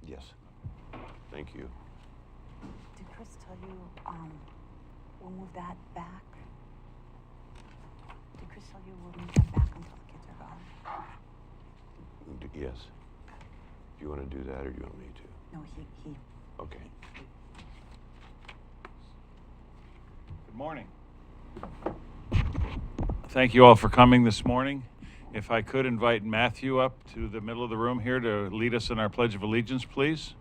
Yes. Thank you. Did Chris tell you, we'll move that back? Did Chris tell you we'll move that back until the kids are gone? Yes. Do you want to do that, or do you want me to? No, he. Okay. Good morning. Thank you all for coming this morning. If I could invite Matthew up to the middle of the room here to lead us in our Pledge of Allegiance, please.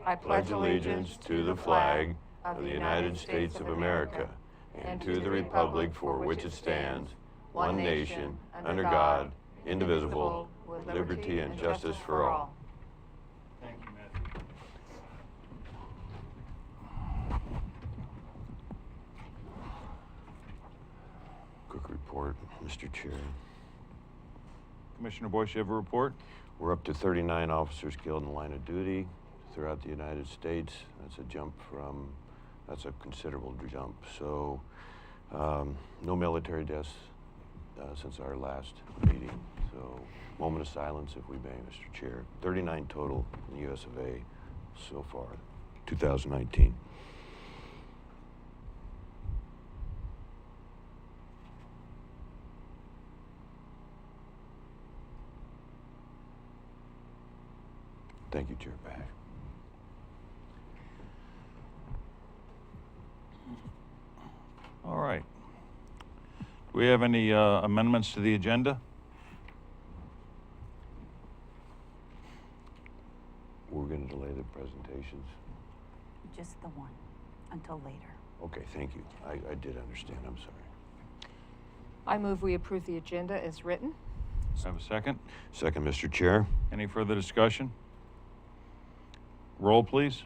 I pledge allegiance to the flag of the United States of America and to the republic for which it stands, one nation, under God, indivisible, with liberty and justice for all. Thank you, Matthew. Quick report, Mr. Chair. Commissioner Boice, you have a report? We're up to 39 officers killed in the line of duty throughout the United States. That's a considerable jump. So, no military deaths since our last meeting. So, moment of silence, if we may, Mr. Chair. 39 total in the US of A so far, 2019. Thank you, Chair Paasch. All right. Do we have any amendments to the agenda? We're going to delay the presentations. Just the one, until later. Okay, thank you. I did understand. I'm sorry. I move we approve the agenda as written. Have a second? Second, Mr. Chair. Any further discussion? Roll, please.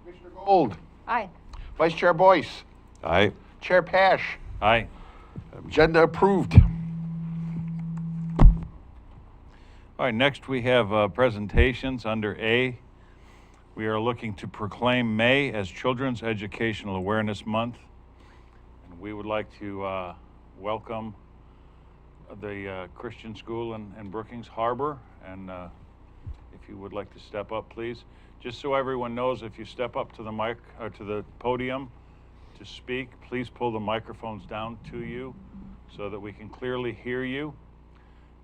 Commissioner Gold. Aye. Vice Chair Boice. Aye. Chair Paasch. Aye. Agenda approved. All right, next we have presentations under A. We are looking to proclaim May as Children's Educational Awareness Month. And we would like to welcome the Christian School in Brookings Harbor. And if you would like to step up, please. Just so everyone knows, if you step up to the mic or to the podium to speak, please pull the microphones down to you so that we can clearly hear you.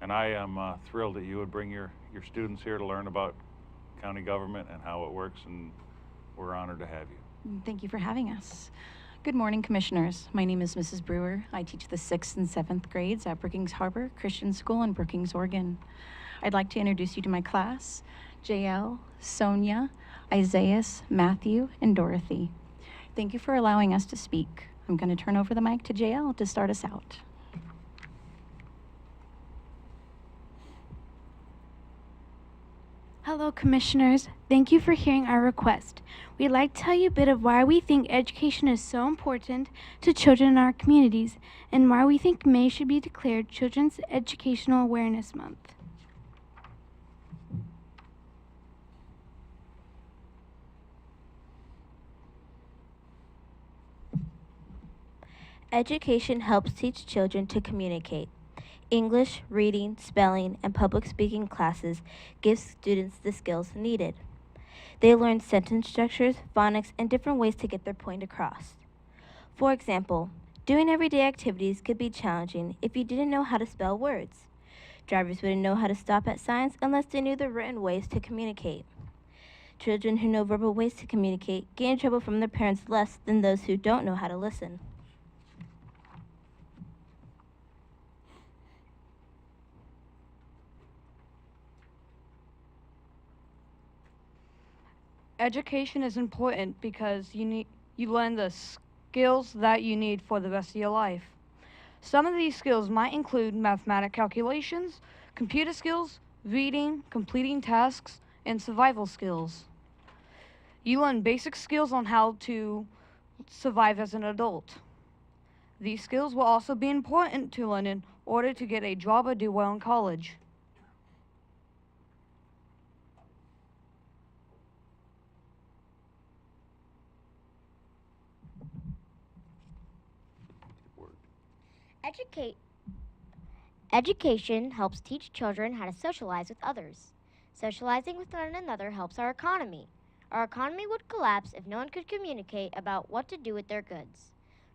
And I am thrilled that you would bring your students here to learn about county government and how it works, and we're honored to have you. Thank you for having us. Good morning, Commissioners. My name is Mrs. Brewer. I teach the 6th and 7th grades at Brookings Harbor Christian School in Brookings, Oregon. I'd like to introduce you to my class, JL, Sonia, Isaiah, Matthew, and Dorothy. Thank you for allowing us to speak. I'm going to turn over the mic to JL to start us out. Hello, Commissioners. Thank you for hearing our request. We'd like to tell you a bit of why we think education is so important to children in our communities and why we think May should be declared Children's Educational Awareness Month. Education helps teach children to communicate. English, reading, spelling, and public speaking classes give students the skills needed. They learn sentence structures, phonics, and different ways to get their point across. For example, doing everyday activities could be challenging if you didn't know how to spell words. Drivers wouldn't know how to stop at signs unless they knew the written ways to communicate. Children who know verbal ways to communicate get in trouble from their parents less than those who don't know how to listen. Education is important because you learn the skills that you need for the rest of your life. Some of these skills might include mathematical calculations, computer skills, reading, completing tasks, and survival skills. You learn basic skills on how to survive as an adult. These skills will also be important to learn in order to get a job or do well in college. Education helps teach children how to socialize with others. Socializing with one another helps our economy. Our economy would collapse if no one could communicate about what to do with their goods.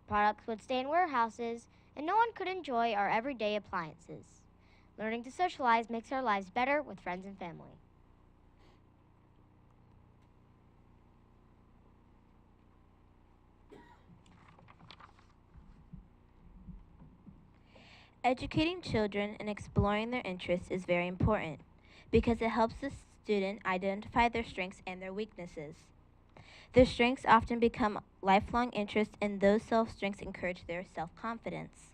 Products would stay in warehouses, and no one could enjoy our everyday appliances. Learning to socialize makes our lives better with friends and family. Educating children and exploring their interests is very important because it helps the student identify their strengths and their weaknesses. Their strengths often become lifelong interests, and those self-strengths encourage their self-confidence.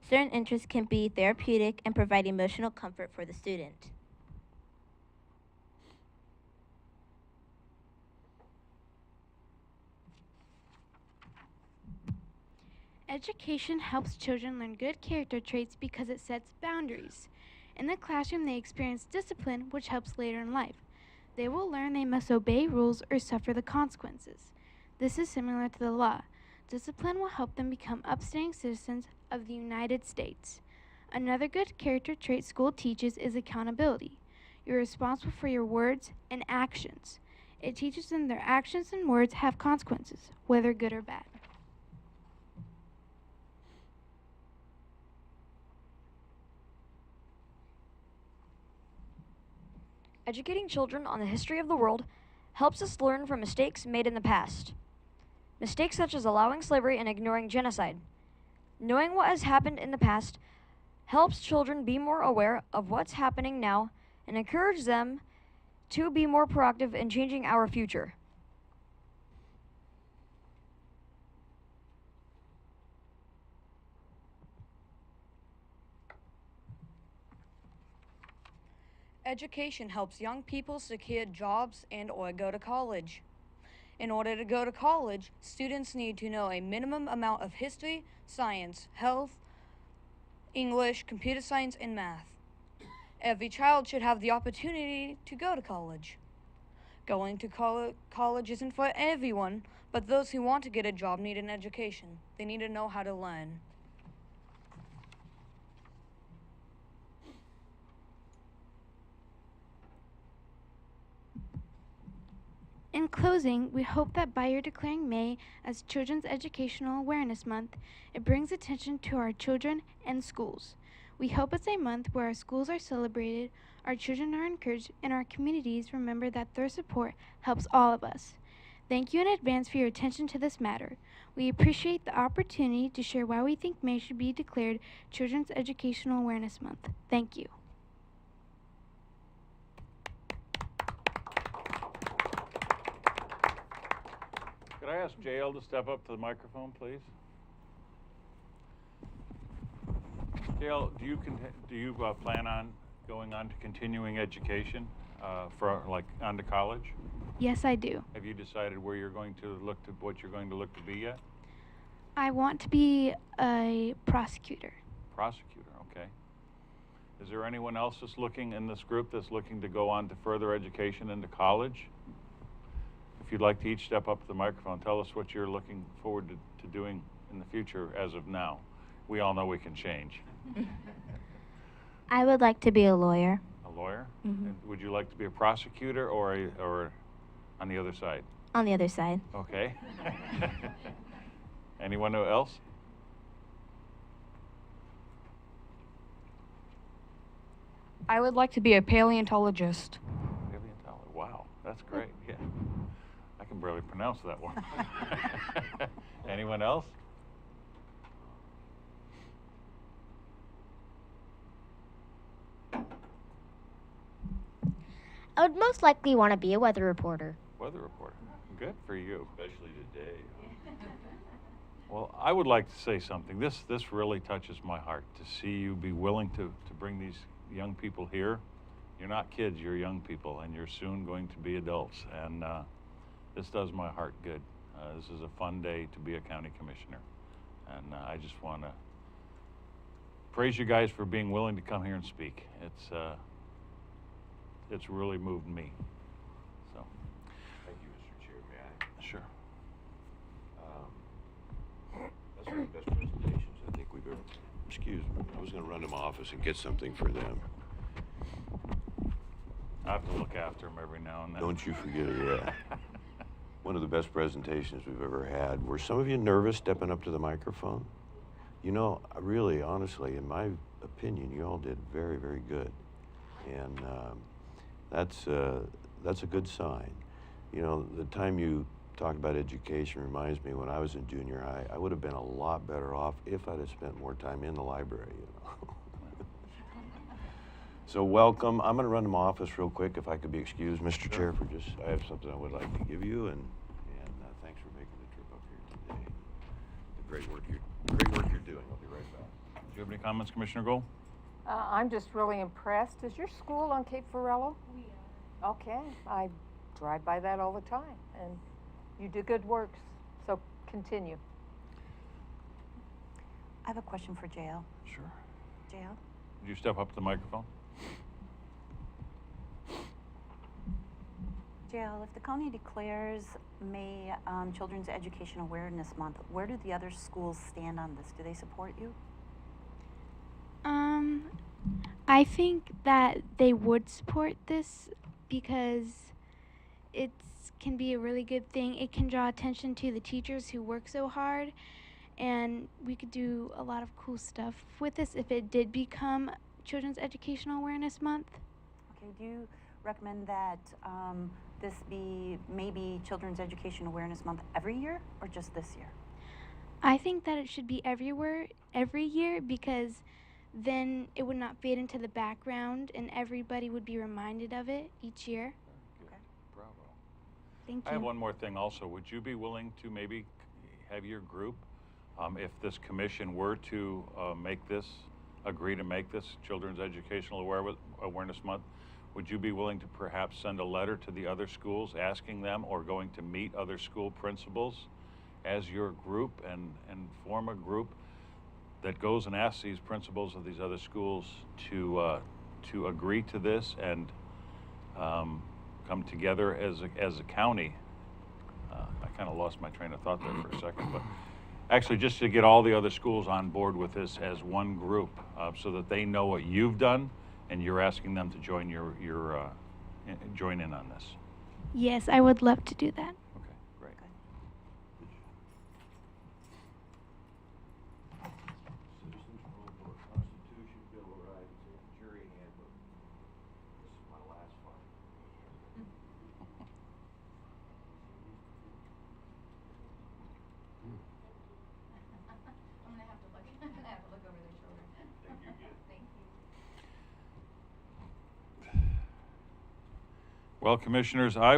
Certain interests can be therapeutic and provide emotional comfort for the student. Education helps children learn good character traits because it sets boundaries. In the classroom, they experience discipline, which helps later in life. They will learn they must obey rules or suffer the consequences. This is similar to the law. Discipline will help them become upstanding citizens of the United States. Another good character trait school teaches is accountability. You're responsible for your words and actions. It teaches them their actions and words have consequences, whether good or bad. Educating children on the history of the world helps us learn from mistakes made in the past. Mistakes such as allowing slavery and ignoring genocide. Knowing what has happened in the past helps children be more aware of what's happening now and encourage them to be more proactive in changing our future. Education helps young people secure jobs and or go to college. In order to go to college, students need to know a minimum amount of history, science, health, English, computer science, and math. Every child should have the opportunity to go to college. Going to college isn't for everyone, but those who want to get a job need an education. They need to know how to learn. In closing, we hope that by your declaring May as Children's Educational Awareness Month, it brings attention to our children and schools. We hope it's a month where our schools are celebrated, our children are encouraged, and our communities remember that their support helps all of us. Thank you in advance for your attention to this matter. We appreciate the opportunity to share why we think May should be declared Children's Educational Awareness Month. Thank you. Could I ask JL to step up to the microphone, please? JL, do you plan on going on to continuing education for on to college? Yes, I do. Have you decided where you're going to look to, what you're going to look to be yet? I want to be a prosecutor. Prosecutor, okay. Is there anyone else that's looking in this group that's looking to go on to further education into college? If you'd like to each step up to the microphone, tell us what you're looking forward to doing in the future as of now. We all know we can change. I would like to be a lawyer. A lawyer? Mm-hmm. And would you like to be a prosecutor or on the other side? On the other side. Okay. Anyone else? I would like to be a paleontologist. Paleontologist. Wow, that's great. Yeah. I can barely pronounce that one. Anyone else? I would most likely want to be a weather reporter. Weather reporter. Good for you. Especially today. Well, I would like to say something. This really touches my heart to see you be willing to bring these young people here. You're not kids, you're young people, and you're soon going to be adults. And this does my heart good. This is a fun day to be a county commissioner. And I just want to praise you guys for being willing to come here and speak. It's really moved me. So. Thank you, Mr. Chair. May I? Sure. That's one of the best presentations I think we've ever excuse me, I was gonna run to my office and get something for them. I have to look after them every now and then. Don't you forget that. One of the best presentations we've ever had. Were some of you nervous stepping up to the microphone? You know, really, honestly, in my opinion, you all did very, very good. And that's a good sign. You know, the time you talk about education reminds me when I was in junior high, I would have been a lot better off if I'd have spent more time in the library, you know. So welcome. I'm going to run to my office real quick, if I could be excused, Mr. Chair, for just, I have something I would like to give you, and thanks for making the trip up here today. The great work you're doing. I'll be right back. Do you have any comments, Commissioner Gold? I'm just really impressed. Is your school on Cape Farello? We are. Okay, I drive by that all the time, and you do good work, so continue. I have a question for JL. Sure. JL? Would you step up to the microphone? JL, if the county declares May Children's Education Awareness Month, where do the other schools stand on this? Do they support you? I think that they would support this because it can be a really good thing. It can draw attention to the teachers who work so hard, and we could do a lot of cool stuff with this if it did become Children's Educational Awareness Month. Okay, do you recommend that this be maybe Children's Education Awareness Month every year or just this year? I think that it should be every year, because then it would not fade into the background and everybody would be reminded of it each year. Good. Bravo. Thank you. I have one more thing also. Would you be willing to maybe have your group, if this commission were to agree to make this Children's Educational Awareness Month, would you be willing to perhaps send a letter to the other schools asking them, or going to meet other school principals as your group and form a group that goes and asks these principals of these other schools to agree to this and come together as a county? I kind of lost my train of thought there for a second, but actually just to get all the other schools on board with this as one group, so that they know what you've done and you're asking them to join join in on this. Yes, I would love to do that. Okay, great. Citizens Rule Book, Constitution, Bill of Rights, and Jury Handbook. This is my last one. I'm gonna have to look over their shoulder. Thank you again. Thank you. Well, Commissioners, I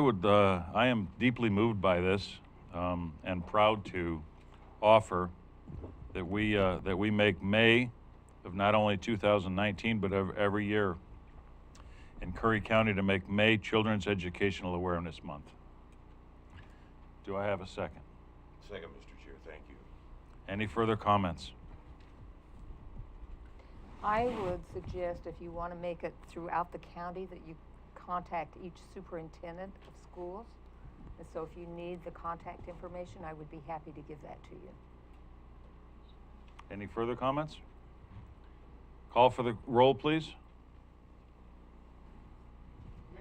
am deeply moved by this, and proud to offer that we make May of not only 2019 but every year in Curry County to make May Children's Educational Awareness Month. Do I have a second? Second, Mr. Chair, thank you. Any further comments? I would suggest, if you want to make it throughout the county, that you contact each superintendent of schools. And so if you need the contact information, I would be happy to give that to you. Any further comments? Call for the roll, please.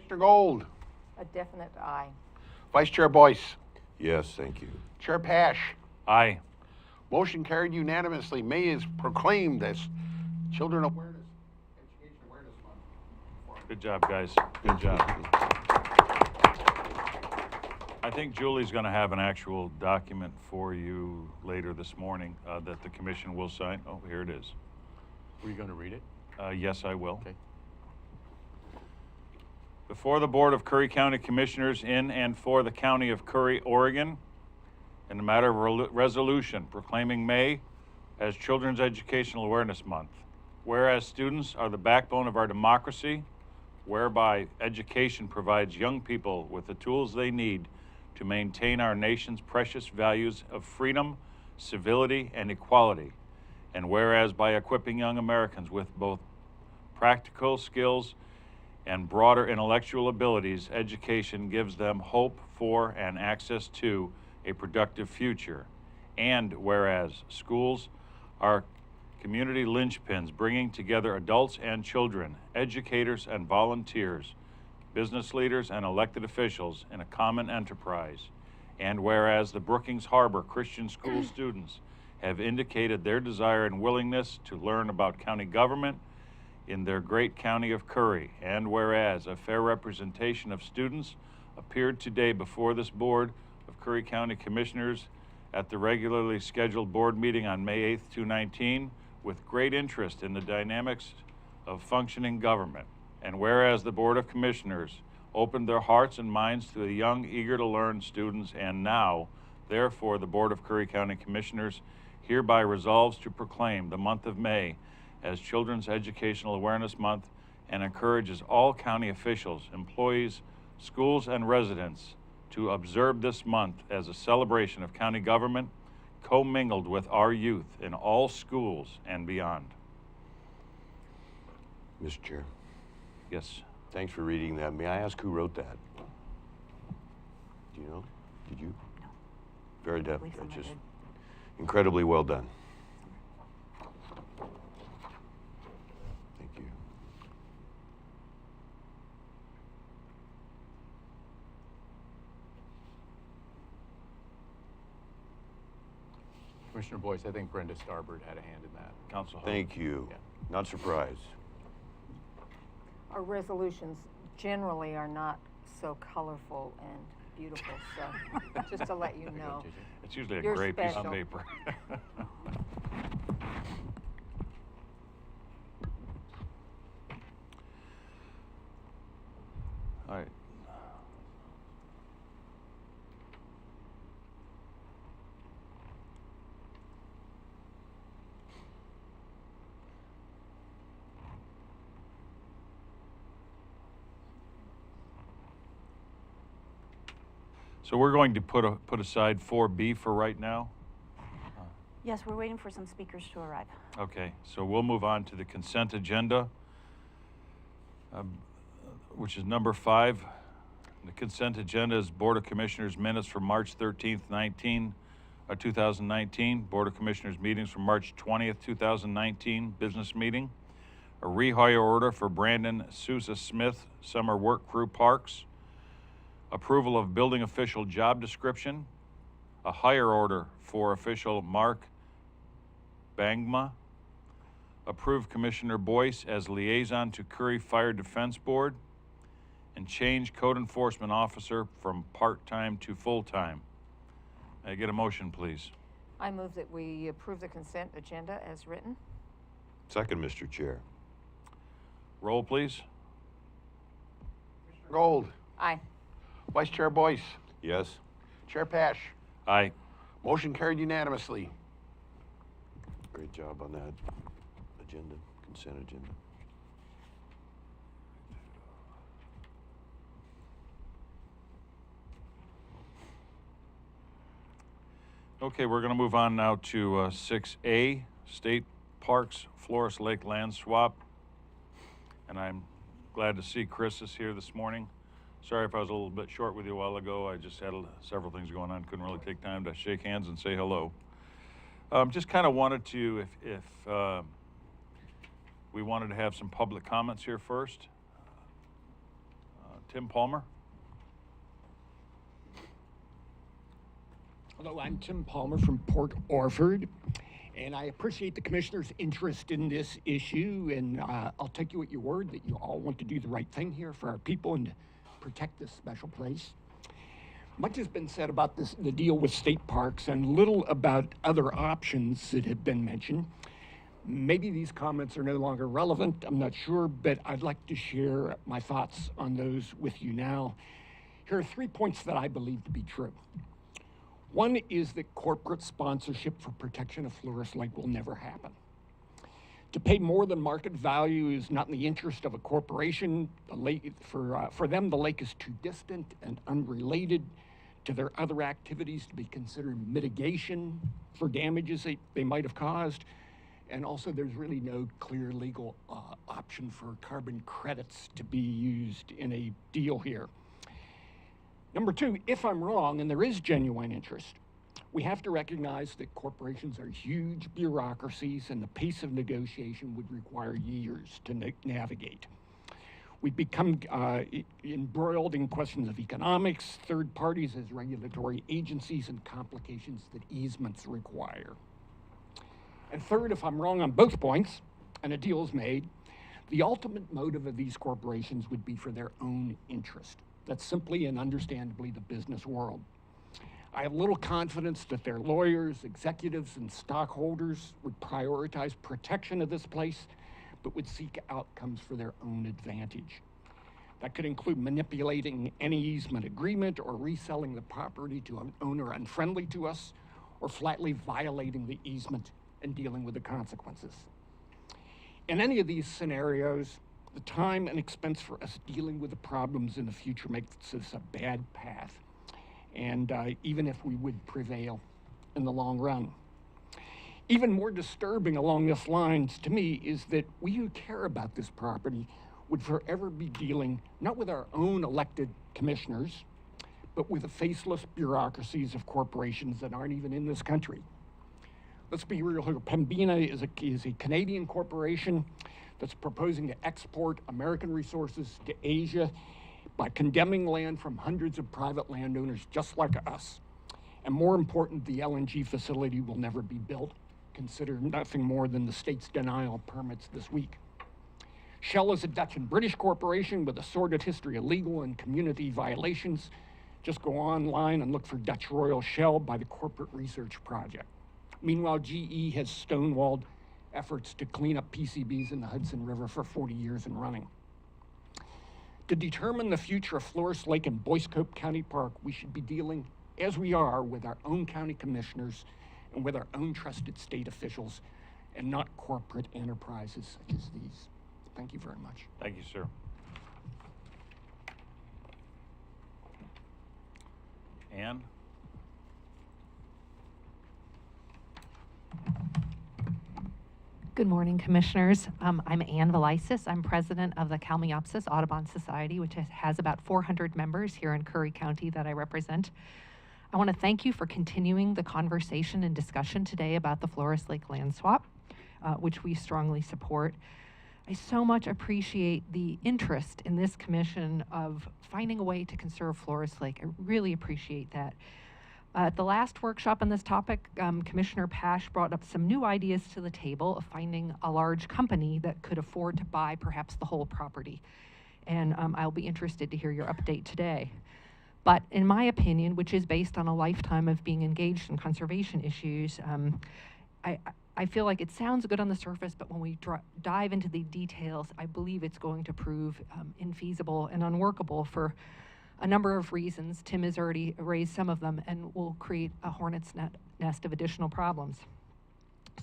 Mr. Gold. A definite aye. Vice Chair Boice. Yes, thank you. Chair Paasch. Aye. Motion carried unanimously. May is proclaimed as Children Awareness, Education Awareness Month. Good job, guys. Good job. I think Julie's going to have an actual document for you later this morning that the commission will sign. Oh, here it is. Were you going to read it? Yes, I will. Okay. Before the Board of Curry County Commissioners in and for the County of Curry, Oregon, in the matter of resolution proclaiming May as Children's Educational Awareness Month. Whereas students are the backbone of our democracy, whereby education provides young people with the tools they need to maintain our nation's precious values of freedom, civility, and equality. And whereas by equipping young Americans with both practical skills and broader intellectual abilities, education gives them hope for and access to a productive future. And whereas schools are community linchpins bringing together adults and children, educators and volunteers, business leaders and elected officials in a common enterprise. And whereas the Brookings Harbor Christian School students have indicated their desire and willingness to learn about county government in their great county of Curry, and whereas a fair representation of students appeared today before this board of Curry County Commissioners at the regularly scheduled board meeting on May 8th, 2019, with great interest in the dynamics of functioning government. And whereas the Board of Commissioners opened their hearts and minds to the young, eager to learn students, and now, therefore, the Board of Curry County Commissioners hereby resolves to proclaim the month of May as Children's Educational Awareness Month and encourages all county officials, employees, schools, and residents to observe this month as a celebration of county government commingled with our youth in all schools and beyond. Mr. Chair, Yes. thanks for reading that. May I ask who wrote that? Do you know? Did you? No. Very I deft. believe That's someone just did. incredibly well done. Thank you. Commissioner Boice, I think Brenda Starbird had a hand in that. Counsel Huttl. Thank you. Yeah. Not surprised. Our resolutions generally are not so colorful and beautiful, so just to let you know. It's usually a You're gray piece of special. paper. All right. So we're going to put aside 4B for right now. Yes, we're waiting for some speakers to arrive. Okay, so we'll move on to the consent agenda, which is number 5. The consent agenda is Board of Commissioners minutes from March 13th, 2019, Board of Commissioners meetings from March 20th, 2019, business meeting, a rehire order for Brandon Seuser-Smith, summer work crew parks, approval of building official job description, a hire order for official Marc Bangma, approve Commissioner Boice as liaison to Curry Fire Defense Board, and change code enforcement officer from part-time to full-time. May I get a motion, please? I move that we approve the consent agenda as written. Second, Mr. Chair. Roll, please. Commissioner Gold, Aye. Vice Chair Boice, Yes? Chair Paasch. Aye. Motion carried unanimously. Great job on that agenda, consent agenda. Okay, we're going to move on now to 6A, State Parks Floras Lake Land Swap. And I'm glad to see Chris is here this morning. Sorry if I was a little bit short with you a while ago. I just had several things going on. Couldn't really take time to shake hands and say hello. Just kind of wanted to, if we wanted to have some public comments here first. Tim Palmer. Hello, I'm Tim Palmer from Port Orford, and I appreciate the commissioner's interest in this issue, and I'll take you at your word that you all want to do the right thing here for our people and to protect this special place. Much has been said about the deal with state parks, and little about other options that have been mentioned. Maybe these comments are no longer relevant, I'm not sure, but I'd like to share my thoughts on those with you now. Here are 3 points that I believe to be true. One is that corporate sponsorship for protection of Floras Lake will never happen. To pay more than market value is not in the interest of a corporation. The lake, for them, the lake is too distant and unrelated to their other activities to be considered mitigation for damages they might have caused. And also, there's really no clear legal option for carbon credits to be used in a deal here. Number 2, if I'm wrong and there is genuine interest, We have to recognize that corporations are huge bureaucracies and the pace of negotiation would require years to navigate. We've become embroiled in questions of economics, third parties as regulatory agencies, and complications that easements require. And third, if I'm wrong on both points, and a deal is made, the ultimate motive of these corporations would be for their own interest. That's simply and understandably the business world. I have little confidence that their lawyers, executives, and stockholders would prioritize protection of this place, but would seek outcomes for their own advantage. That could include manipulating any easement agreement or reselling the property to an owner unfriendly to us, or flatly violating the easement and dealing with the consequences. In any of these scenarios, the time and expense for us dealing with the problems in the future makes this a bad path, and even if we would prevail in the long run. Even more disturbing along this lines to me is that we who care about this property would forever be dealing not with our own elected commissioners, but with the faceless bureaucracies of corporations that aren't even in this country. Let's be real here. Pembina is a Canadian corporation that's proposing to export American resources to Asia by condemning land from hundreds of private landowners just like us. And more important, the LNG facility will never be built. Consider nothing more than the state's denial of permits this week. Shell is a Dutch and British corporation with a sordid history of legal and community violations. Just go online and look for Dutch Royal Shell by the Corporate Research Project. Meanwhile, GE has stonewalled efforts to clean up PCBs in the Hudson River for 40 years and running. To determine the future of Floras Lake and Boice County Park, we should be dealing, as we are, with our own county commissioners and with our own trusted state officials, and not corporate enterprises such as these. Thank you very much. Thank you, sir. Ann? Good morning, Commissioners. I'm Ann Velisis. I'm president of the Kalmiopsis Audubon Society, which has about 400 members here in Curry County that I represent. I want to thank you for continuing the conversation and discussion today about the Floras Lake land swap, which we strongly support. I so much appreciate the interest in this commission of finding a way to conserve Floras Lake. I really appreciate that. At the last workshop on this topic, Commissioner Paasch brought up some new ideas to the table of finding a large company that could afford to buy perhaps the whole property. And I'll be interested to hear your update today. But in my opinion, which is based on a lifetime of being engaged in conservation issues, I feel like it sounds good on the surface, but when we dive into the details, I believe it's going to prove infeasible and unworkable for a number of reasons. Tim has already raised some of them and will create a hornet's nest of additional problems.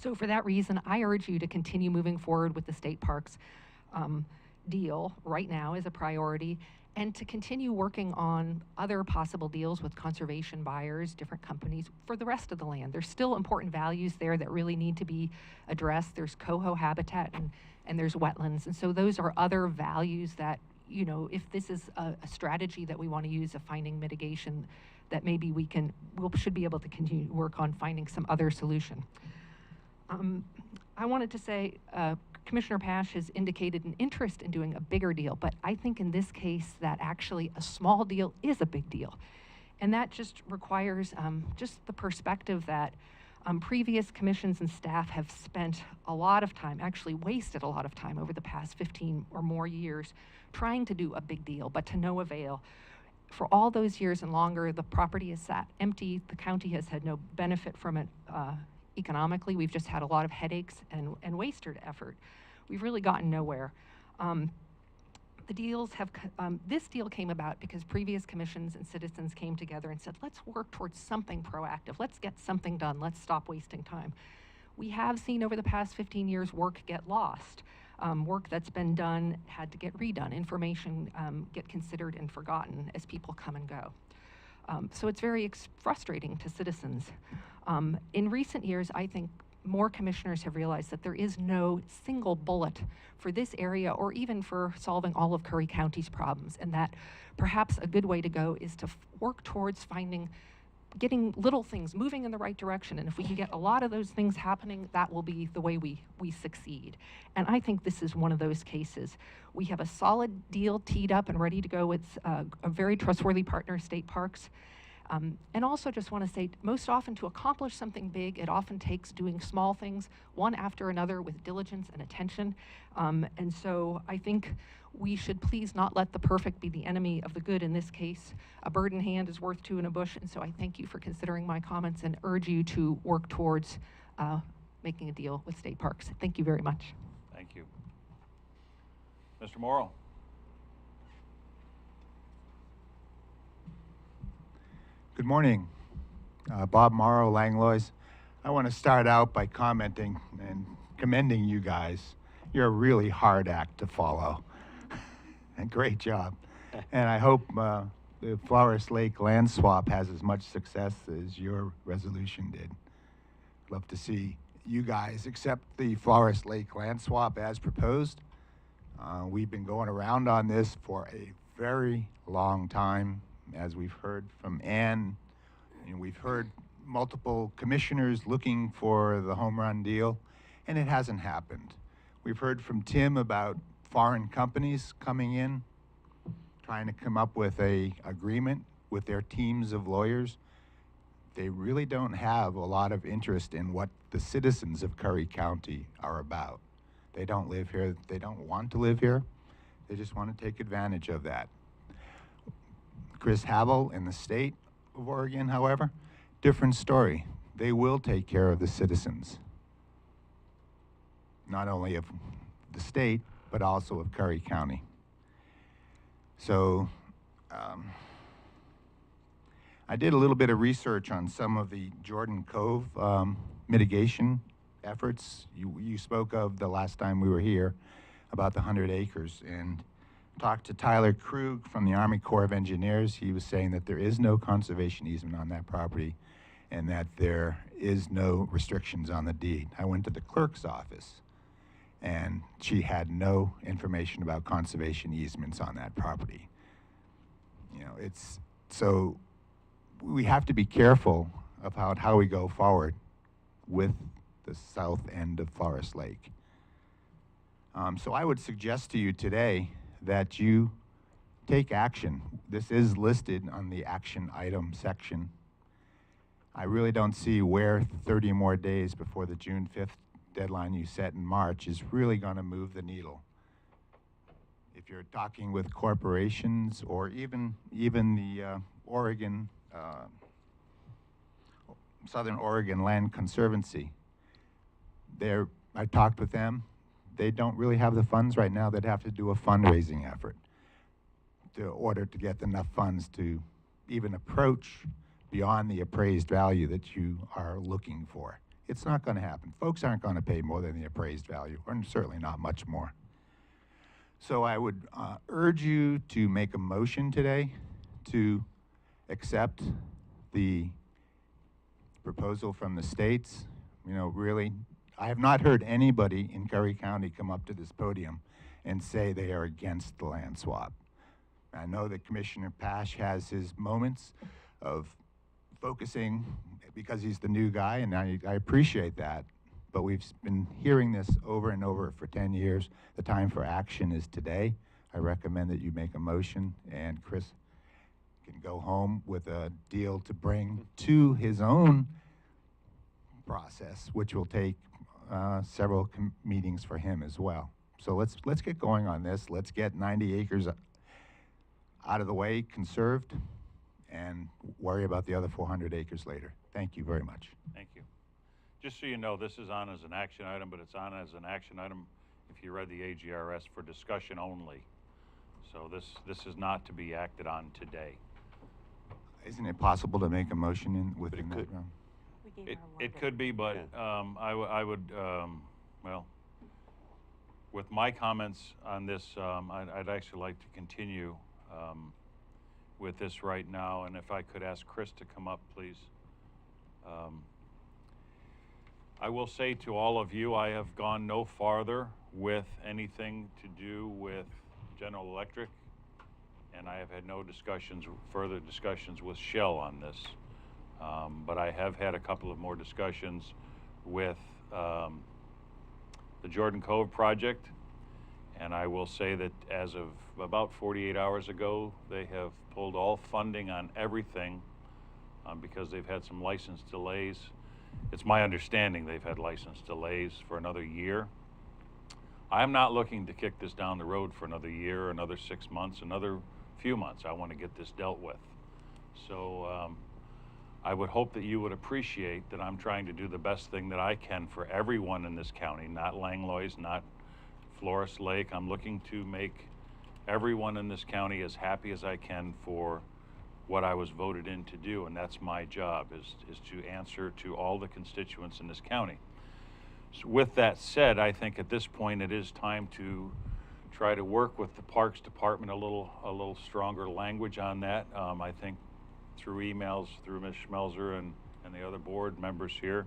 So for that reason, I urge you to continue moving forward with the state parks deal right now as a priority, and to continue working on other possible deals with conservation buyers, different companies for the rest of the land. There's still important values there that really need to be addressed. There's coho habitat and there's wetlands. And so those are other values that, you know, if this is a strategy that we want to use of finding mitigation, that maybe we should be able to continue to work on finding some other solution. I wanted to say, Commissioner Paasch has indicated an interest in doing a bigger deal, but I think in this case that actually a small deal is a big deal. And that just requires just the perspective that previous commissions and staff have spent a lot of time, actually wasted a lot of time over the past 15 or more years trying to do a big deal, but to no avail. For all those years and longer, the property has sat empty. The county has had no benefit from it economically. We've just had a lot of headaches and wasted effort. We've really gotten nowhere. The deals have, this deal came about because previous commissions and citizens came together and said, let's work towards something proactive. Let's get something done. Let's stop wasting time. We have seen over the past 15 years work get lost. Work that's been done had to get redone. Information get considered and forgotten as people come and go. So it's very frustrating to citizens. In recent years, I think more commissioners have realized that there is no single bullet for this area or even for solving all of Curry County's problems, and that perhaps a good way to go is to work towards finding getting little things moving in the right direction. And if we can get a lot of those things happening, that will be the way we succeed. And I think this is one of those cases. We have a solid deal teed up and ready to go with a very trustworthy partner, State Parks. And also just want to say, most often to accomplish something big, it often takes doing small things, one after another, with diligence and attention. And so I think we should please not let the perfect be the enemy of the good in this case. A bird in hand is worth two in a bush, and so I thank you for considering my comments and urge you to work towards making a deal with State Parks. Thank you very much. Thank you. Mr. Morrow. Good morning. Bob Morrow, Langlois. I want to start out by commenting and commending you guys. You're a really hard act to follow. And great job. And I hope the Floras Lake land swap has as much success as your resolution did. Love to see you guys accept the Floras Lake land swap as proposed. We've been going around on this for a very long time. As we've heard from Ann, and we've heard multiple commissioners looking for the home run deal, and it hasn't happened. We've heard from Tim about foreign companies coming in, trying to come up with an agreement with their teams of lawyers. They really don't have a lot of interest in what the citizens of Curry County are about. They don't live here, they don't want to live here, they just want to take advantage of that. Chris Huttl in the state of Oregon, however, different story. They will take care of the citizens, not only of the state, but also of Curry County. So I did a little bit of research on some of the Jordan Cove mitigation efforts. You spoke of the last time we were here about the 100 acres, and talked to Tyler Krug from the Army Corps of Engineers. He was saying that there is no conservation easement on that property and that there is no restrictions on the deed. I went to the clerk's office and she had no information about conservation easements on that property. You know, so we have to be careful about how we go forward with the south end of Floras Lake. So I would suggest to you today that you take action. This is listed on the action item section. I really don't see where 30 more days before the June 5th deadline you set in March is really going to move the needle. If you're talking with corporations or even the Oregon, Southern Oregon Land Conservancy, I talked with them. They don't really have the funds right now. They'd have to do a fundraising effort in order to get enough funds to even approach beyond the appraised value that you are looking for. It's not going to happen. Folks aren't going to pay more than the appraised value, or certainly not much more. So I would urge you to make a motion today to accept the proposal from the states. You know, really, I have not heard anybody in Curry County come up to this podium and say they are against the land swap. I know that Commissioner Paasch has his moments of focusing because he's the new guy, and I appreciate that, but we've been hearing this over and over for 10 years. The time for action is today. I recommend that you make a motion, and Chris can go home with a deal to bring to his own process, which will take several meetings for him as well. So let's get going on this. Let's get 90 acres out of the way, conserved, and worry about the other 400 acres later. Thank you very much. Thank you. Just so you know, this is on as an action item, but it's on as an action item if you read the AGRS for discussion only. So this is not to be acted on today. Isn't it possible to make a motion within that round? It could be, but I would, well, with my comments on this, I'd actually like to continue with this right now, and if I could ask Chris to come up, please. I will say to all of you, I have gone no farther with anything to do with General Electric, and I have had no further discussions with Shell on this. But I have had a couple of more discussions with the Jordan Cove project, and I will say that as of about 48 hours ago, they have pulled all funding on everything because they've had some license delays. It's my understanding they've had license delays for another year. I'm not looking to kick this down the road for another year, another 6 months, another few months. I want to get this dealt with. So I would hope that you would appreciate that I'm trying to do the best thing that I can for everyone in this county, not Langlois, not Floras Lake. I'm looking to make everyone in this county as happy as I can for what I was voted in to do, and that's my job, is to answer to all the constituents in this county. So with that said, I think at this point it is time to try to work with the Parks Department a little stronger language on that. I think through emails through Ms. Schmelzer and the other board members here,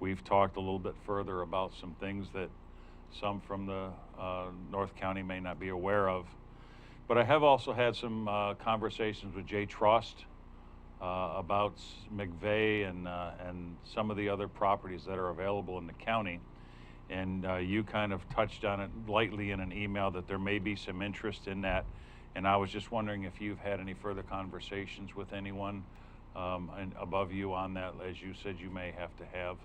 we've talked a little bit further about some things that some from the North County may not be aware of. But I have also had some conversations with Jay Trost about McVeigh and some of the other properties that are available in the county. And you kind of touched on it lightly in an email that there may be some interest in that. And I was just wondering if you've had any further conversations with anyone and above you on that, as you said you may have to have,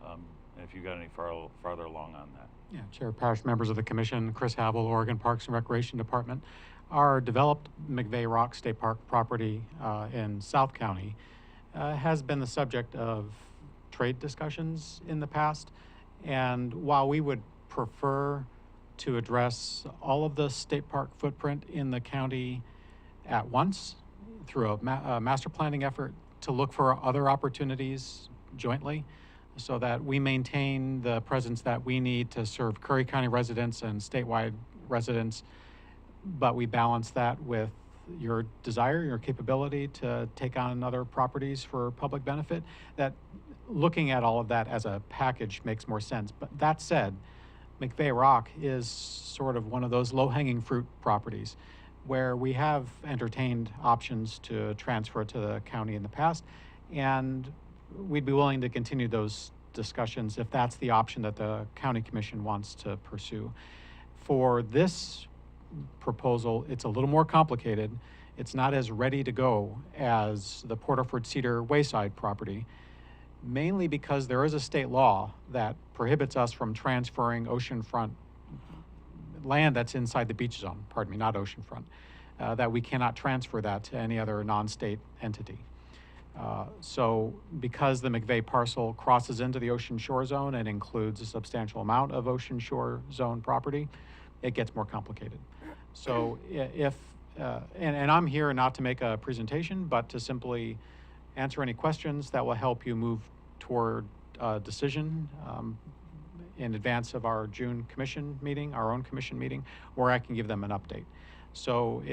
and if you got any farther along on that. Yeah, Chair Paasch, members of the Commission, Chris Havel, Oregon Parks and Recreation Department. Our developed McVeigh Rock State Park property in South County has been the subject of trade discussions in the past. And while we would prefer to address all of the state park footprint in the county at once through a master planning effort to look for other opportunities jointly so that we maintain the presence that we need to serve Curry County residents and statewide residents, but we balance that with your desire, your capability to take on other properties for public benefit, that looking at all of that as a package makes more sense. But that said, McVeigh Rock is sort of one of those low-hanging fruit properties where we have entertained options to transfer to the county in the past, and we'd be willing to continue those discussions if that's the option that the county commission wants to pursue. For this proposal, it's a little more complicated. It's not as ready to go as the Port Orford Cedar Wayside property, mainly because there is a state law that prohibits us from transferring oceanfront land that's inside the beach zone, pardon me, not oceanfront, that we cannot transfer that to any other non-state entity. So because the McVeigh parcel crosses into the ocean shore zone and includes a substantial amount of ocean shore zone property, it gets more complicated. So if, and I'm here not to make a presentation, but to simply answer any questions that will help you move toward a decision in advance of our June commission meeting, our own commission meeting, or I can give them an update. So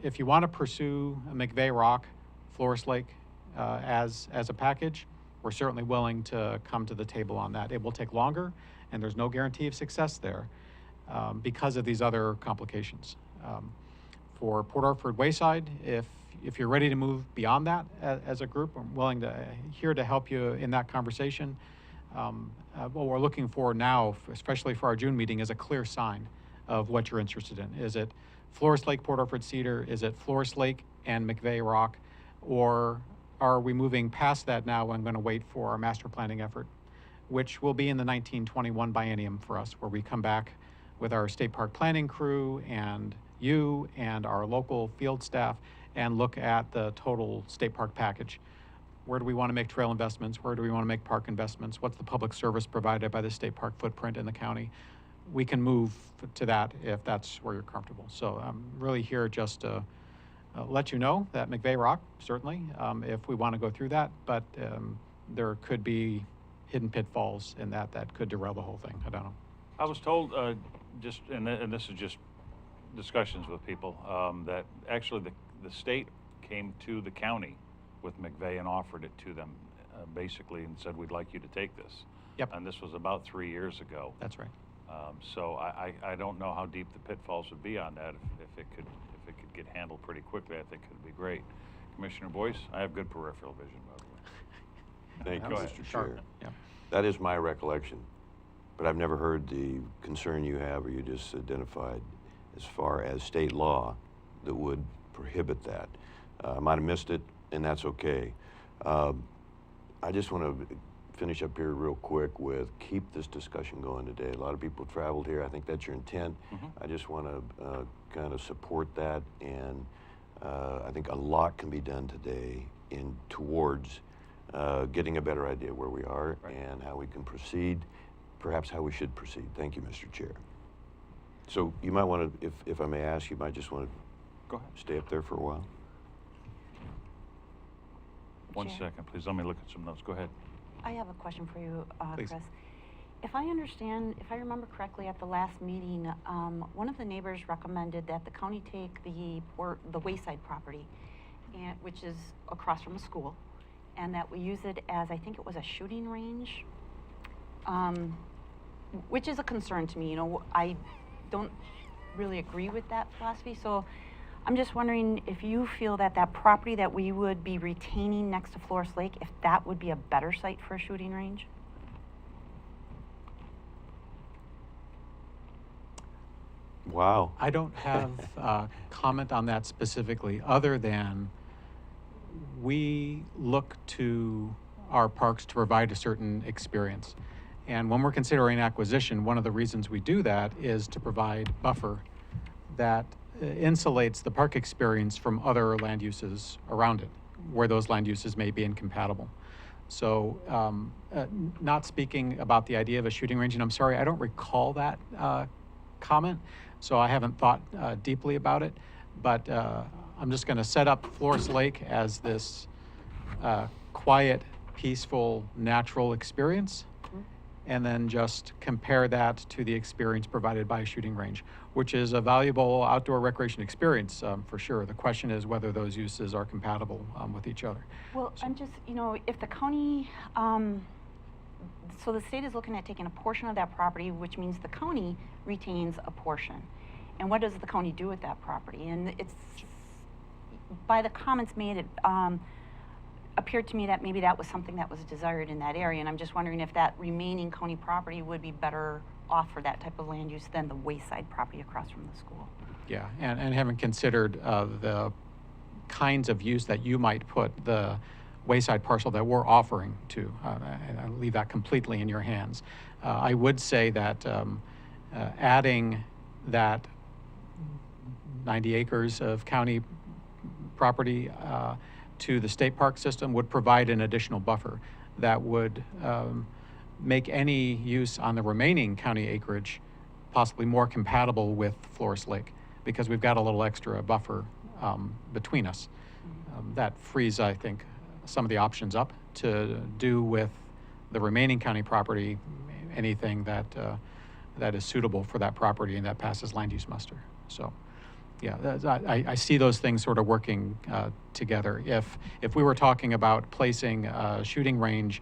if you want to pursue a McVeigh Rock, Floras Lake as a package, we're certainly willing to come to the table on that. It will take longer, and there's no guarantee of success there because of these other complications. For Port Orford Wayside, if you're ready to move beyond that as a group, I'm willing to here to help you in that conversation. What we're looking for now, especially for our June meeting, is a clear sign of what you're interested in. Is it Floras Lake, Port Orford Cedar? Is it Floras Lake and McVeigh Rock? Or are we moving past that now and going to wait for our master planning effort, which will be in the 1921 biennium for us, where we come back with our state park planning crew and you and our local field staff and look at the total state park package. Where do we want to make trail investments? Where do we want to make park investments? What's the public service provided by the state park footprint in the county? We can move to that if that's where you're comfortable. So I'm really here just to let you know that McVeigh Rock, certainly, if we want to go through that, but there could be hidden pitfalls in that could derail the whole thing. I don't know. I was told, and this is just discussions with people, that actually the state came to the county with McVeigh and offered it to them, basically, and said, we'd like you to take this. Yep. And this was about 3 years ago. That's right. So I don't know how deep the pitfalls would be on that. If it could get handled pretty quickly, I think it would be great. Commissioner Boice. I have good peripheral vision, by the way. Thank you, Go ahead. Mr. Chair. Yeah. That is my recollection, but I've never heard the concern you have or you just identified as far as state law that would prohibit that. I might have missed it, and that's okay. I just want to finish up here real quick with keep this discussion going today. A lot of people traveled here. I think that's your intent. I just want to kind of support that, and I think a lot can be done today towards getting a better idea where we are and how we can proceed, perhaps how we should proceed. Thank you, Mr. Chair. So you might want to, if I may ask, you might just want to go ahead. Stay up there for a while. One second, please. Let me look at some notes. Go ahead. I have a question for you, Please. Chris. If I remember correctly, at the last meeting, one of the neighbors recommended that the county take the Wayside property, which is across from a school, and that we use it as, I think it was a shooting range, which is a concern to me. You know, I don't really agree with that philosophy, so I'm just wondering if you feel that that property that we would be retaining next to Floras Lake, if that would be a better site for a shooting range? Wow. I don't have comment on that specifically, other than we look to our parks to provide a certain experience. And when we're considering acquisition, one of the reasons we do that is to provide buffer that insulates the park experience from other land uses around it, where those land uses may be incompatible. So not speaking about the idea of a shooting range, and I'm sorry, I don't recall that comment, so I haven't thought deeply about it, but I'm just gonna set up Floras Lake as this quiet, peaceful, natural experience, and then just compare that to the experience provided by a shooting range, which is a valuable outdoor recreation experience for sure. The question is whether those uses are compatible with each other. Well, I'm just, you know, if the county, so the state is looking at taking a portion of that property, which means the county retains a portion. And what does the county do with that property? And it's, by the comments made, it appeared to me that maybe that was something that was desired in that area. And I'm just wondering if that remaining county property would be better off for that type of land use than the Wayside property across from the school. Yeah, and haven't considered the kinds of use that you might put the Wayside parcel that we're offering to, and I'll leave that completely in your hands. I would say that adding that 90 acres of county property to the state park system would provide an additional buffer that would make any use on the remaining county acreage possibly more compatible with Floras Lake, because we've got a little extra buffer between us. That frees, I think, some of the options up to do with the remaining county property anything that that is suitable for that property and that passes land use muster. So yeah, I see those things sort of working together. If we were talking about placing a shooting range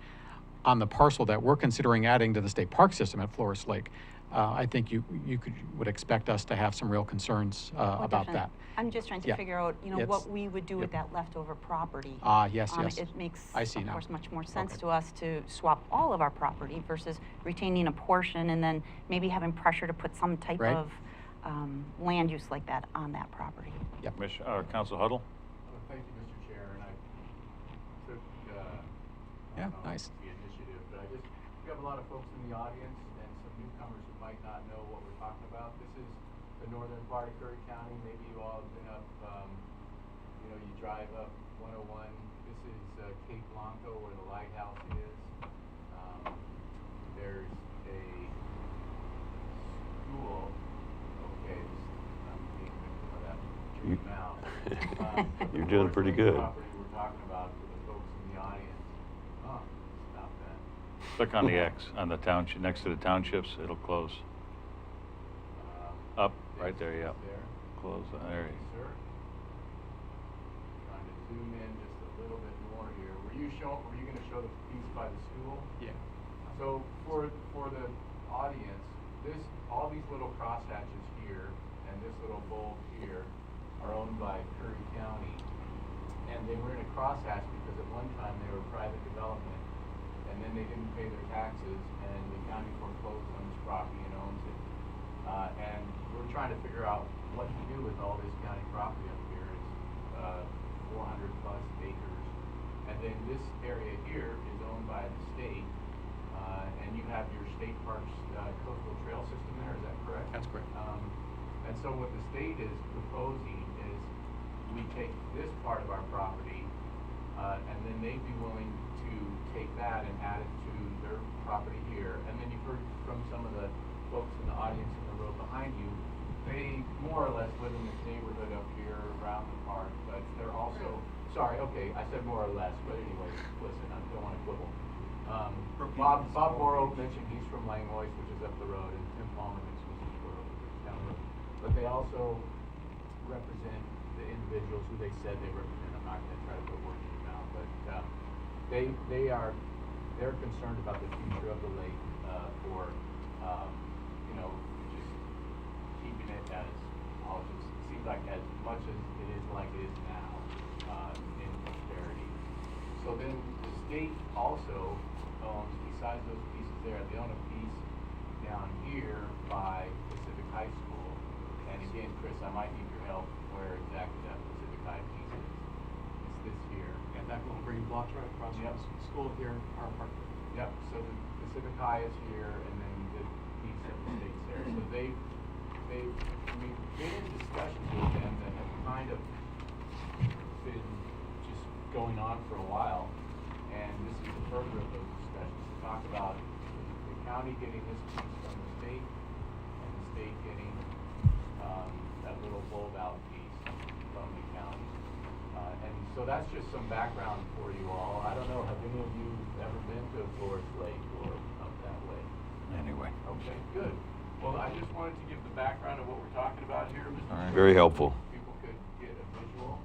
on the parcel that we're considering adding to the state park system at Floras Lake, I think you would expect us to have some real concerns about definitely. that. I'm just trying to figure out, you know, what we would do with that leftover property. Yes, yes. It makes, I see of now. course, much more sense to us to swap all of our property versus retaining a portion and then maybe having pressure to put some type of land use like that on that property. Yep. Counsel Huttl. Thank you, Mr. Chair, and I took nice. the initiative, but we have a lot of folks in the audience and some newcomers who might not know what we're talking about. This is the northern part of Curry County. Maybe you all have been up, you drive up 101. This is Cape Blanco, where the lighthouse is. There's a school. Okay, I'm being victim of that now. You're doing pretty good. Property we're talking about for the folks in the audience. Oh, stop that. Click on the X on the township, next to the townships, it'll close. Up, right there, yeah. Close, there you go. Sir, trying to zoom in just a little bit more here. Were you going to show the piece by the school? Yeah. So for the audience, all these little crosshatches here and this little bulb here are owned by Curry County. and they were in a crosshatch because at one time they were private development, and then they didn't pay their taxes, and the county foreclosed on this property and owns it. And we're trying to figure out what to do with all this county property up here. It's 400 plus acres. And then this area here is owned by the state, and you have your state parks coastal trail system there, is that correct? That's correct. And so what the state is proposing is we take this part of our property, and then they'd be willing to take that and add it to their property here. And then you've heard from some of the folks in the audience in the row behind you, they more or less live in this neighborhood up here around the park, but they're also, sorry, okay, I said more or less, but anyway, listen, I don't want to quibble. Bob Morrow mentioned he's from Langlois, which is up the road, and Tim Palmer mentioned he's from Brookings, which is down the road. But they also represent the individuals who they said they represent. I'm not going to try to put words in your mouth, but they're concerned about the future of the lake for you know, just keeping it as it seems like as much as it is like it is now in prosperity. So then the state also owns, besides those pieces there, they own a piece down here by Pacific High School. And again, Chris, I might need your help where exactly that Pacific High piece is. It's this here. Yeah, that little green blotch right across from the school here, our park. Yep, so the Pacific High is here, and then the piece of the state's there. So we've been in discussions with them that have kind of been just going on for a while, and this is the further of those discussions to talk about the county getting this piece from the state, and the state getting that little bulb out piece from the county. And so that's just some background for you all. I don't know, have any of you ever been to Floras Lake or up that way? Anyway. Okay, good. Well, I just wanted to give the background of what we're talking about here, Mr. Chairman. Very helpful. People could get a visual.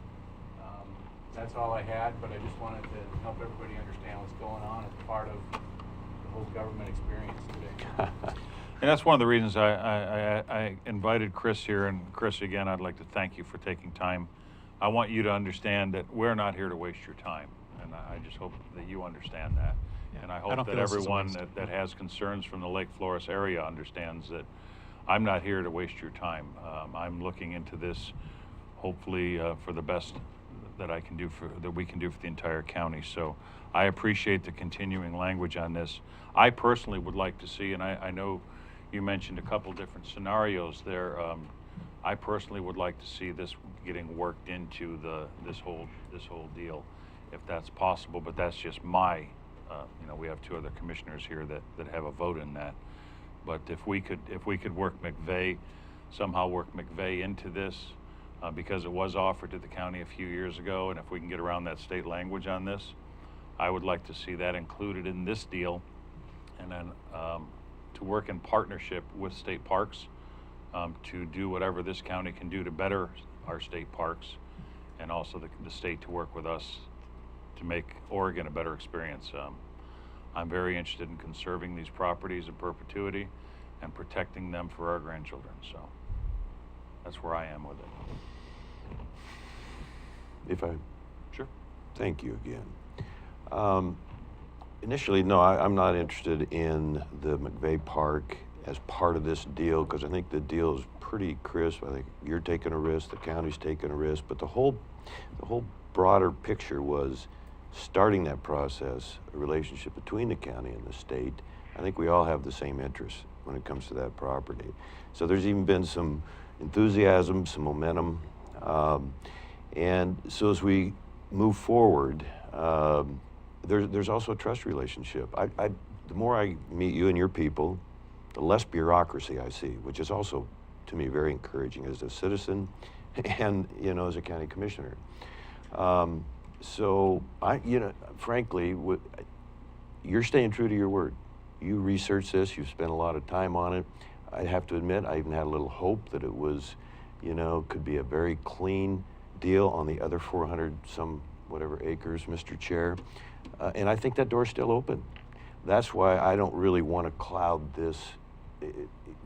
That's all I had, but I just wanted to help everybody understand what's going on as part of the whole government experience today. And that's one of the reasons I invited Chris here. And Chris, again, I'd like to thank you for taking time. I want you to understand that we're not here to waste your time. And I just hope that you understand that. Yeah. And I hope that everyone that has concerns from the Lake Floras area understands that I'm not here to waste your time. I'm looking into this hopefully for the best that we can do for the entire county. So I appreciate the continuing language on this. I personally would like to see, and I know you mentioned a couple different scenarios there. I personally would like to see this getting worked into this whole deal, if that's possible. But that's just my, you know, we have two other commissioners here that have a vote in that. But if we could work McVeigh, somehow work McVeigh into this, because it was offered to the county a few years ago, and if we can get around that state language on this, I would like to see that included in this deal, and then to work in partnership with state parks to do whatever this county can do to better our state parks, and also the state to work with us to make Oregon a better experience. I'm very interested in conserving these properties in perpetuity and protecting them for our grandchildren. So that's where I am with it. Sure. Thank you again. Initially, no, I'm not interested in the McVeigh Park as part of this deal, because I think the deal is pretty crisp. I think you're taking a risk, the county's taking a risk, but the whole broader picture was starting that process, a relationship between the county and the state. I think we all have the same interests when it comes to that property. So there's even been some enthusiasm, some momentum. And so as we move forward, there's also a trust relationship. The more I meet you and your people, the less bureaucracy I see, which is also, to me, very encouraging as a citizen and, you know, as a county commissioner. So frankly, you're staying true to your word. You researched this, you've spent a lot of time on it. I have to admit, I even had a little hope that it was, you know, could be a very clean deal on the other 400 some whatever acres, Mr. Chair. And I think that door's still open. That's why I don't really want to cloud this,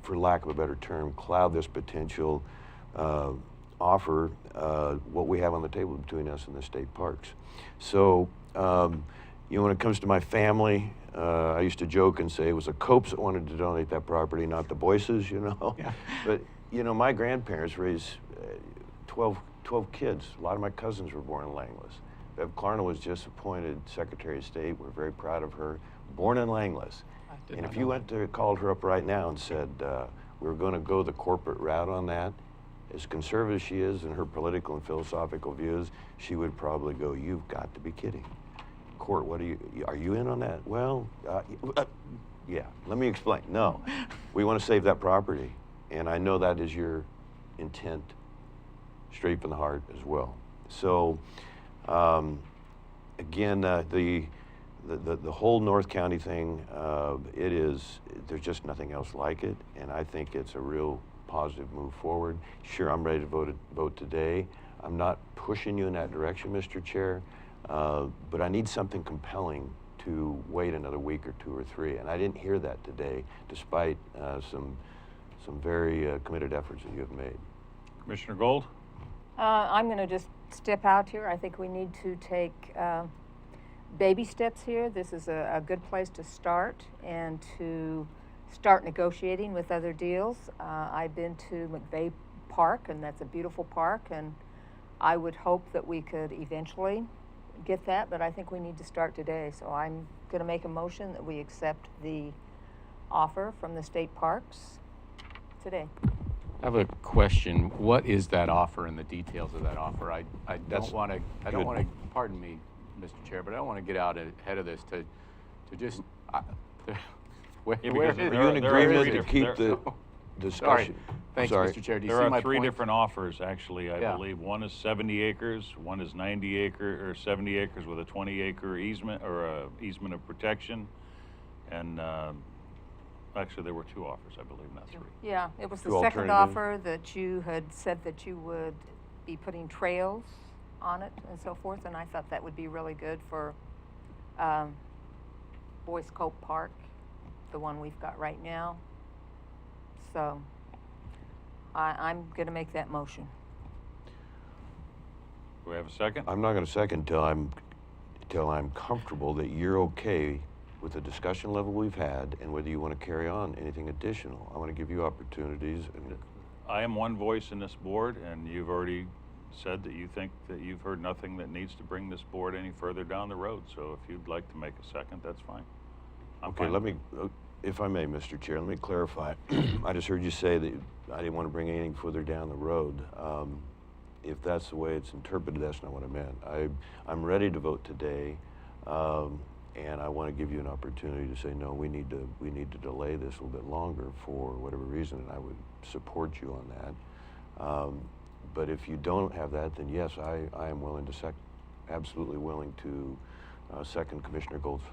for lack of a better term, cloud this potential offer what we have on the table between us and the state parks. So, you know, when it comes to my family, I used to joke and say it was the Copes that wanted to donate that property, not the Boices, you know. Yeah. But, you know, my grandparents raised 12 kids. A lot of my cousins were born in Langless. Bev Klarna was just appointed Secretary of State. We're very proud of her. Born in Langless. And if you called her up right now and said, we were going to go the corporate route on that, as conservative as she is in her political and philosophical views, she would probably go, you've got to be kidding. Court, what are you in on that? Well, yeah, let me explain. No, we want to save that property. And I know that is your intent, straight from the heart as well. So, again, the whole North County thing, there's just nothing else like it, and I think it's a real positive move forward. Sure, I'm ready to vote today. I'm not pushing you in that direction, Mr. Chair, but I need something compelling to wait another week or 2 or 3, and I didn't hear that today, despite some very committed efforts that you have made. Commissioner Gold? I'm going to just step out here. I think we need to take baby steps here. This is a good place to start and to start negotiating with other deals. I've been to McVeigh Park, and that's a beautiful park, and I would hope that we could eventually get that, but I think we need to start today. So I'm going to make a motion that we accept the offer from the state parks today. I have a question. What is that offer and the details of that offer? I don't want to, pardon me, Mr. Chair, but I don't want to get out ahead of this to just, where is it? Are you in agreement to keep the discussion? Thanks, Mr. Chair. Do you see my point? There are 3 different offers, actually, I believe. One is 70 acres, one is 90 acre, or 70 acres with a 20-acre easement, or easement of protection, and actually, there were 2 offers, I believe, not 3. Yeah, it was the second offer that you had said that you would be putting trails on it and so forth, and I thought that would be really good for Boice Cope Park, the one we've got right now. So I'm going to make that motion. Do we have a second? I'm not going to second till I'm comfortable that you're okay with the discussion level we've had and whether you want to carry on anything additional. I want to give you opportunities. I am one voice in this board, and you've already said that you think that you've heard nothing that needs to bring this board any further down the road. So if you'd like to make a second, that's fine. Okay, let me, if I may, Mr. Chair, let me clarify. I just heard you say that I didn't want to bring anything further down the road. If that's the way it's interpreted, that's not what I meant. I'm ready to vote today. And I want to give you an opportunity to say, no, we need to delay this a little bit longer for whatever reason, and I would support you on that. But if you don't have that, then yes, I am willing to absolutely willing to second Commissioner Gold's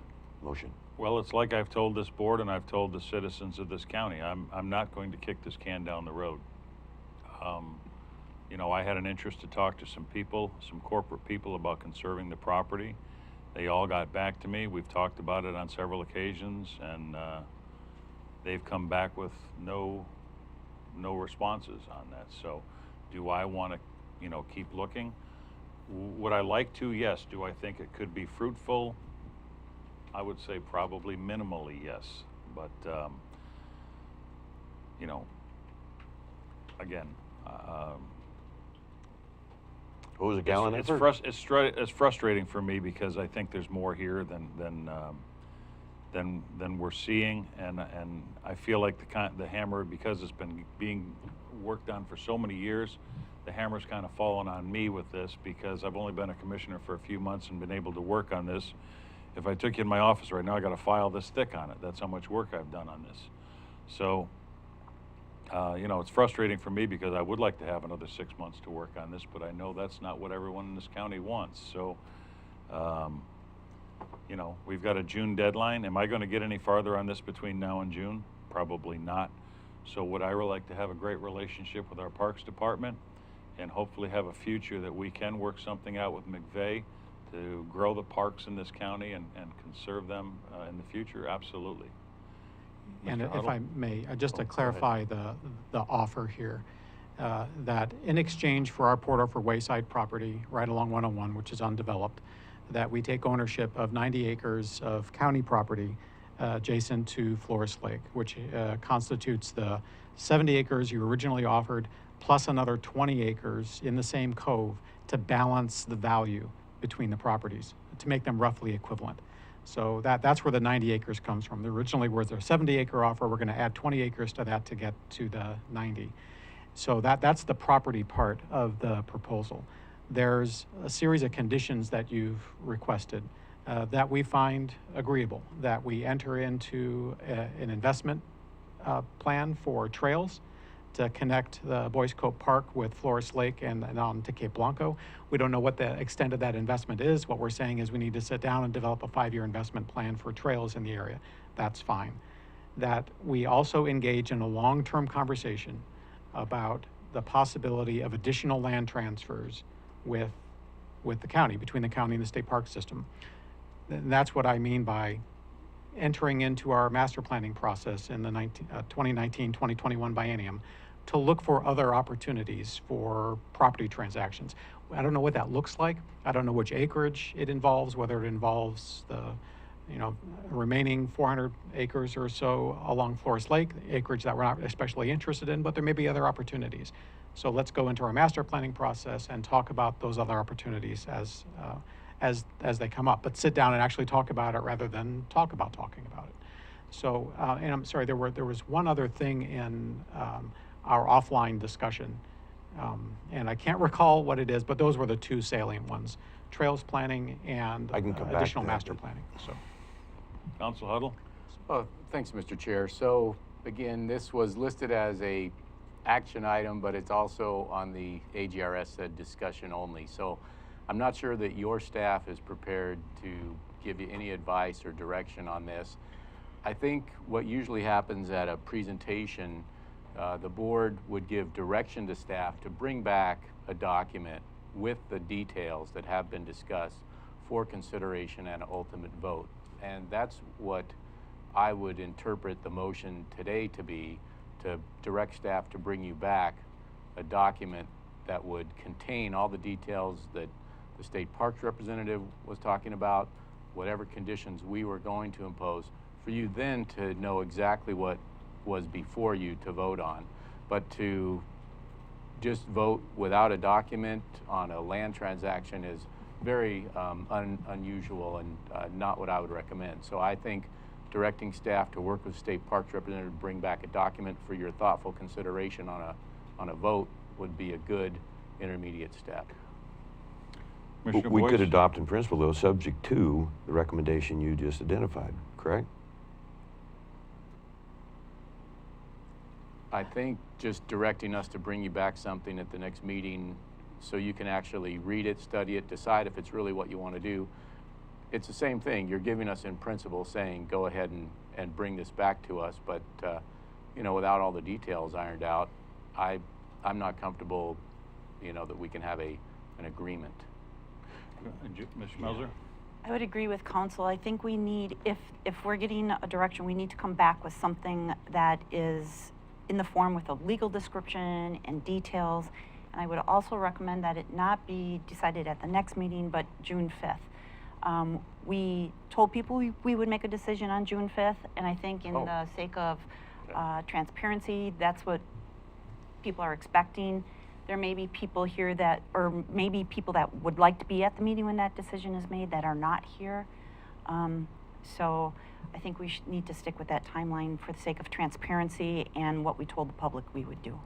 motion. Well, it's like I've told this board and I've told the citizens of this county. I'm not going to kick this can down the road. You know, I had an interest to talk to some people, some corporate people, about conserving the property. They all got back to me. We've talked about it on several occasions, and they've come back with no responses on that. So do I want to, you know, keep looking? Would I like to? Yes. Do I think it could be fruitful? I would say probably minimally yes. But, you know, again, what was a gallon effort? It's frustrating for me because I think there's more here than we're seeing, and I feel like the hammer, because it's been being worked on for so many years, the hammer's kind of fallen on me with this because I've only been a commissioner for a few months and been able to work on this. If I took you in my office right now, I got a file this thick on it. That's how much work I've done on this. So, you know, it's frustrating for me because I would like to have another 6 months to work on this, but I know that's not what everyone in this county wants. So, you know, we've got a June deadline. Am I going to get any farther on this between now and June? Probably not. So would I really like to have a great relationship with our Parks Department and hopefully have a future that we can work something out with McVeigh to grow the parks in this county and conserve them in the future? Absolutely. And Mr. if Huttl? I may, just to clarify the offer here, that in exchange for our Port Orford Wayside property right along 101, which is undeveloped, that we take ownership of 90 acres of county property adjacent to Floras Lake, which constitutes the 70 acres you originally offered, plus another 20 acres in the same cove to balance the value between the properties, to make them roughly equivalent. So that's where the 90 acres comes from. There originally was a 70-acre offer. We're going to add 20 acres to that to get to the 90. So that's the property part of the proposal. There's a series of conditions that you've requested that we find agreeable, that we enter into an investment plan for trails to connect the Boice Park with Floras Lake and on to Cape Blanco. We don't know what the extent of that investment is. What we're saying is we need to sit down and develop a 5-year investment plan for trails in the area. That's fine. That we also engage in a long-term conversation about the possibility of additional land transfers with the county, between the county and the state park system. And that's what I mean by entering into our master planning process in the 2019-2021 biennium to look for other opportunities for property transactions. I don't know what that looks like. I don't know which acreage it involves, whether it involves the remaining 400 acres or so along Floras Lake, acreage that we're not especially interested in, but there may be other opportunities. So let's go into our master planning process and talk about those other opportunities as they come up, but sit down and actually talk about it rather than talking about it. So, and I'm sorry, there was one other thing in our offline discussion, and I can't recall what it is, but those were the two salient ones: trails planning and additional master planning. So, Counsel Huttl. Oh, thanks, Mr. Chair. So again, this was listed as a action item, but it's also on the AGRS said discussion only. So I'm not sure that your staff is prepared to give you any advice or direction on this. I think what usually happens at a presentation, the board would give direction to staff to bring back a document with the details that have been discussed for consideration and ultimate vote. And that's what I would interpret the motion today to be, to direct staff to bring you back a document that would contain all the details that the state parks representative was talking about, whatever conditions we were going to impose, for you then to know exactly what was before you to vote on. But to just vote without a document on a land transaction is very unusual and not what I would recommend. So I think directing staff to work with state parks representative to bring back a document for your thoughtful consideration on a vote would be a good intermediate step. We could adopt in principle, though, subject to the recommendation you just identified, correct? I think just directing us to bring you back something at the next meeting so you can actually read it, study it, decide if it's really what you want to do. It's the same thing. You're giving us in principle saying, go ahead and bring this back to us, but without all the details ironed out, I'm not comfortable, that we can have an agreement. Ms. Schmelzer? I would agree with counsel. I think we need, if we're getting a direction, we need to come back with something that is in the form with a legal description and details. And I would also recommend that it not be decided at the next meeting, but June 5th. We told people we would make a decision on June 5th, and I think in the sake of transparency, that's what people are expecting. There may be people here that, or maybe people that would like to be at the meeting when that decision is made that are not here. So I think we need to stick with that timeline for the sake of transparency and what we told the public we would do.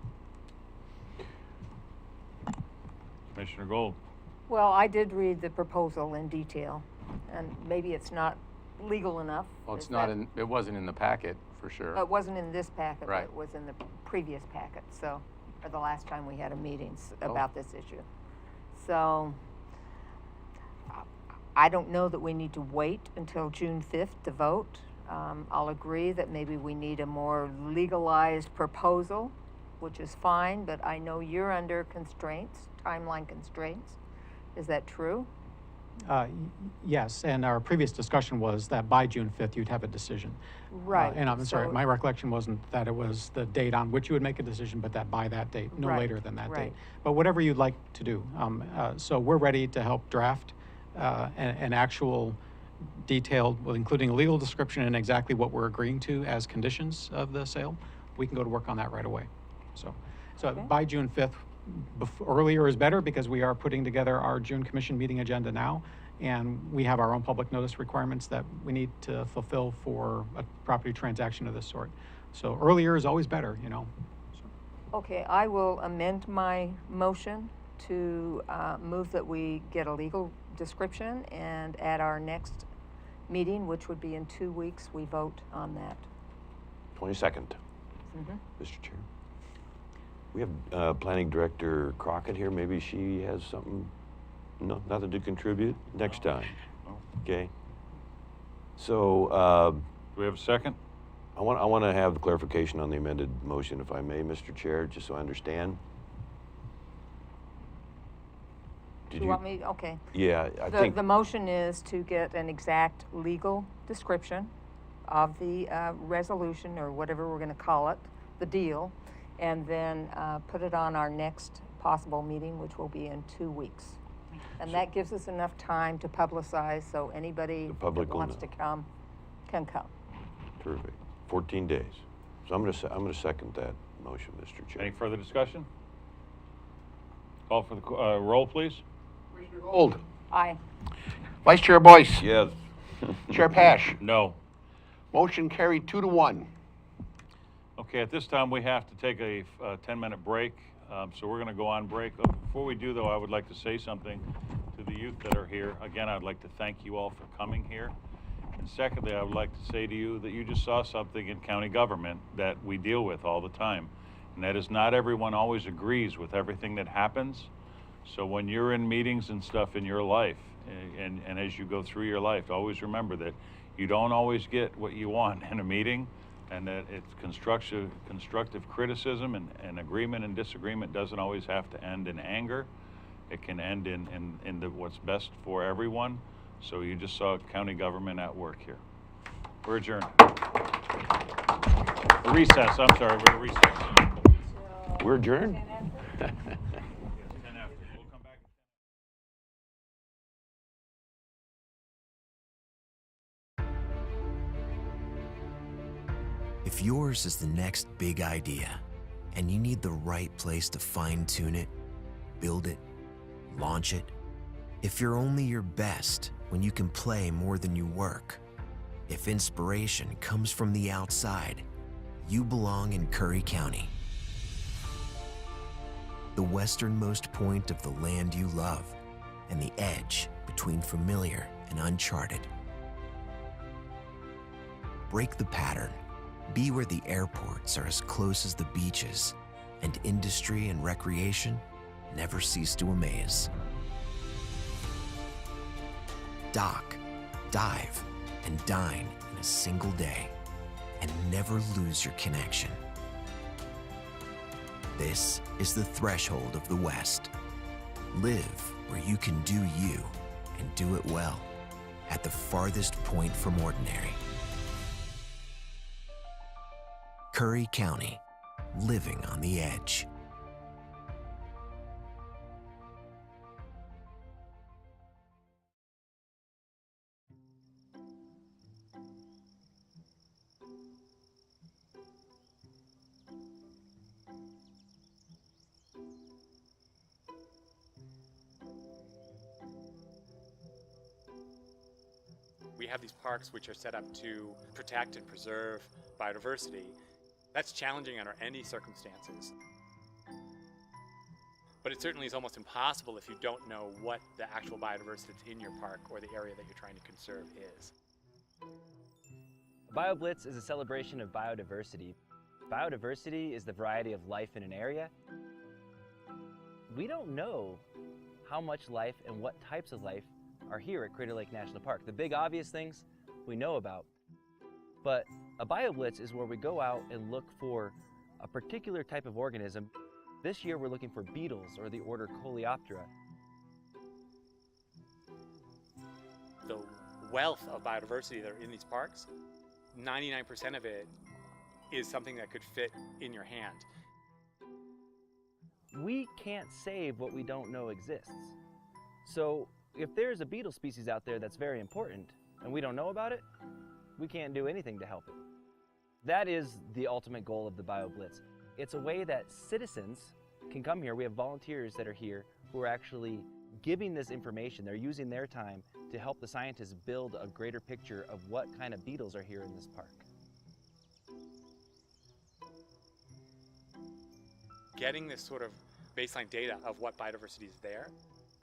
Commissioner Gold. Well, I did read the proposal in detail, and maybe it's not legal enough. Well, it's not it wasn't in the packet, for sure. It wasn't in this packet, right. But it was in the previous packet, so, or the last time we had a meeting about this issue. So, I don't know that we need to wait until June 5th to vote. I'll agree that maybe we need a more legalized proposal, which is fine, but I know you're under constraints, timeline constraints. Is that true? Yes, and our previous discussion was that by June 5th, you'd have a decision. Right. And I'm sorry, So- my recollection wasn't that it was the date on which you would make a decision, but that by that date, no Right, later than that right. date. But whatever you'd like to do. So we're ready to help draft an actual detailed, well, including a legal description and exactly what we're agreeing to as conditions of the sale. We can go to work on that right away. So Okay. by June 5th, earlier is better because we are putting together our June Commission meeting agenda now, and we have our own public notice requirements that we need to fulfill for a property transaction of this sort. So earlier is always better, you know. Okay, I will amend my motion to move that we get a legal description, and at our next meeting, which would be in 2 weeks, we vote on that. 22nd, Mhm. Mr. Chair. We have Planning Director Crockett here. Maybe she has something, no, nothing to contribute? Next time. Okay. So, Do we have a second? I want to have clarification on the amended motion, if I may, Mr. Chair, just so I understand. Did You want me, okay. Yeah, I think. The motion is to get an exact legal description of the resolution, or whatever we're going to call it, the deal, and then put it on our next possible meeting, which will be in 2 weeks. And that gives us enough time to publicize, so anybody that public will wants know. to come can come. Terrific. 14 days. So I'm going to second that motion, Mr. Chair. Any further discussion? Call for the roll, please. Gold. Aye. Vice Chair Boice. Yes. Chair Paasch. No. Motion carried 2-1. Okay, at this time, we have to take a 10-minute break, so we're going to go on break. Before we do, though, I would like to say something to the youth that are here. Again, I'd like to thank you all for coming here. And secondly, I would like to say to you that you just saw something in county government that we deal with all the time, and that is not everyone always agrees with everything that happens. So when you're in meetings and stuff in your life, and as you go through your life, always remember that you don't always get what you want in a meeting, and that it's constructive criticism and agreement and disagreement doesn't always have to end in anger. It can end in what's best for everyone. So you just saw county government at work here. We're adjourned. Recess, I'm sorry, we're recess. We're adjourned? If yours is the next big idea, and you need the right place to fine-tune it, build it, launch it, if you're only your best when you can play more than you work, if inspiration comes from the outside, you belong in Curry County. The westernmost point of the land you love, and the edge between familiar and uncharted. Break the pattern. Be where the airports are as close as the beaches, and industry and recreation never cease to amaze. Dock, dive, and dine in a single day, and never lose your connection. This is the threshold of the West. Live where you can do you, and do it well, at the farthest point from ordinary. Curry County, living on the edge. We have these parks which are set up to protect and preserve biodiversity. That's challenging under any circumstances. But it certainly is almost impossible if you don't know what the actual biodiversity that's in your park or the area that you're trying to conserve is. BioBlitz is a celebration of biodiversity. Biodiversity is the variety of life in an area. We don't know how much life and what types of life are here at Crater Lake National Park. The big obvious things we know about. But a BioBlitz is where we go out and look for a particular type of organism. This year we're looking for beetles, or the order Coleoptera. wealth of biodiversity that are in these parks, 99% of it is something that could fit in your hand. We can't save what we don't know exists. So if there's a beetle species out there that's very important and we don't know about it, we can't do anything to help it. That is the ultimate goal of the BioBlitz. It's a way that citizens can come here. We have volunteers that are here who are actually giving this information. They're using their time to help the scientists build a greater picture of what kind of beetles are here in this park. Getting this sort of baseline data of what biodiversity is there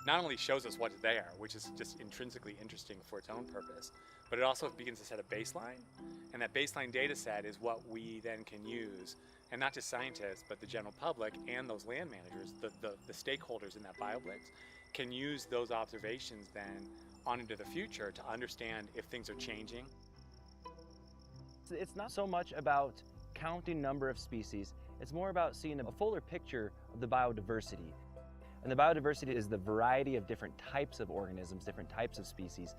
not only shows us what's there, which is just intrinsically interesting for its own purpose, but it also begins to set a baseline. And that baseline data set is what we then can use, and not just scientists, but the general public and those land managers, the stakeholders in that BioBlitz, can use those observations then on into the future to understand if things are changing. It's not so much about counting number of species, it's more about seeing a fuller picture of the biodiversity. And the biodiversity is the variety of different types of organisms, different types of species.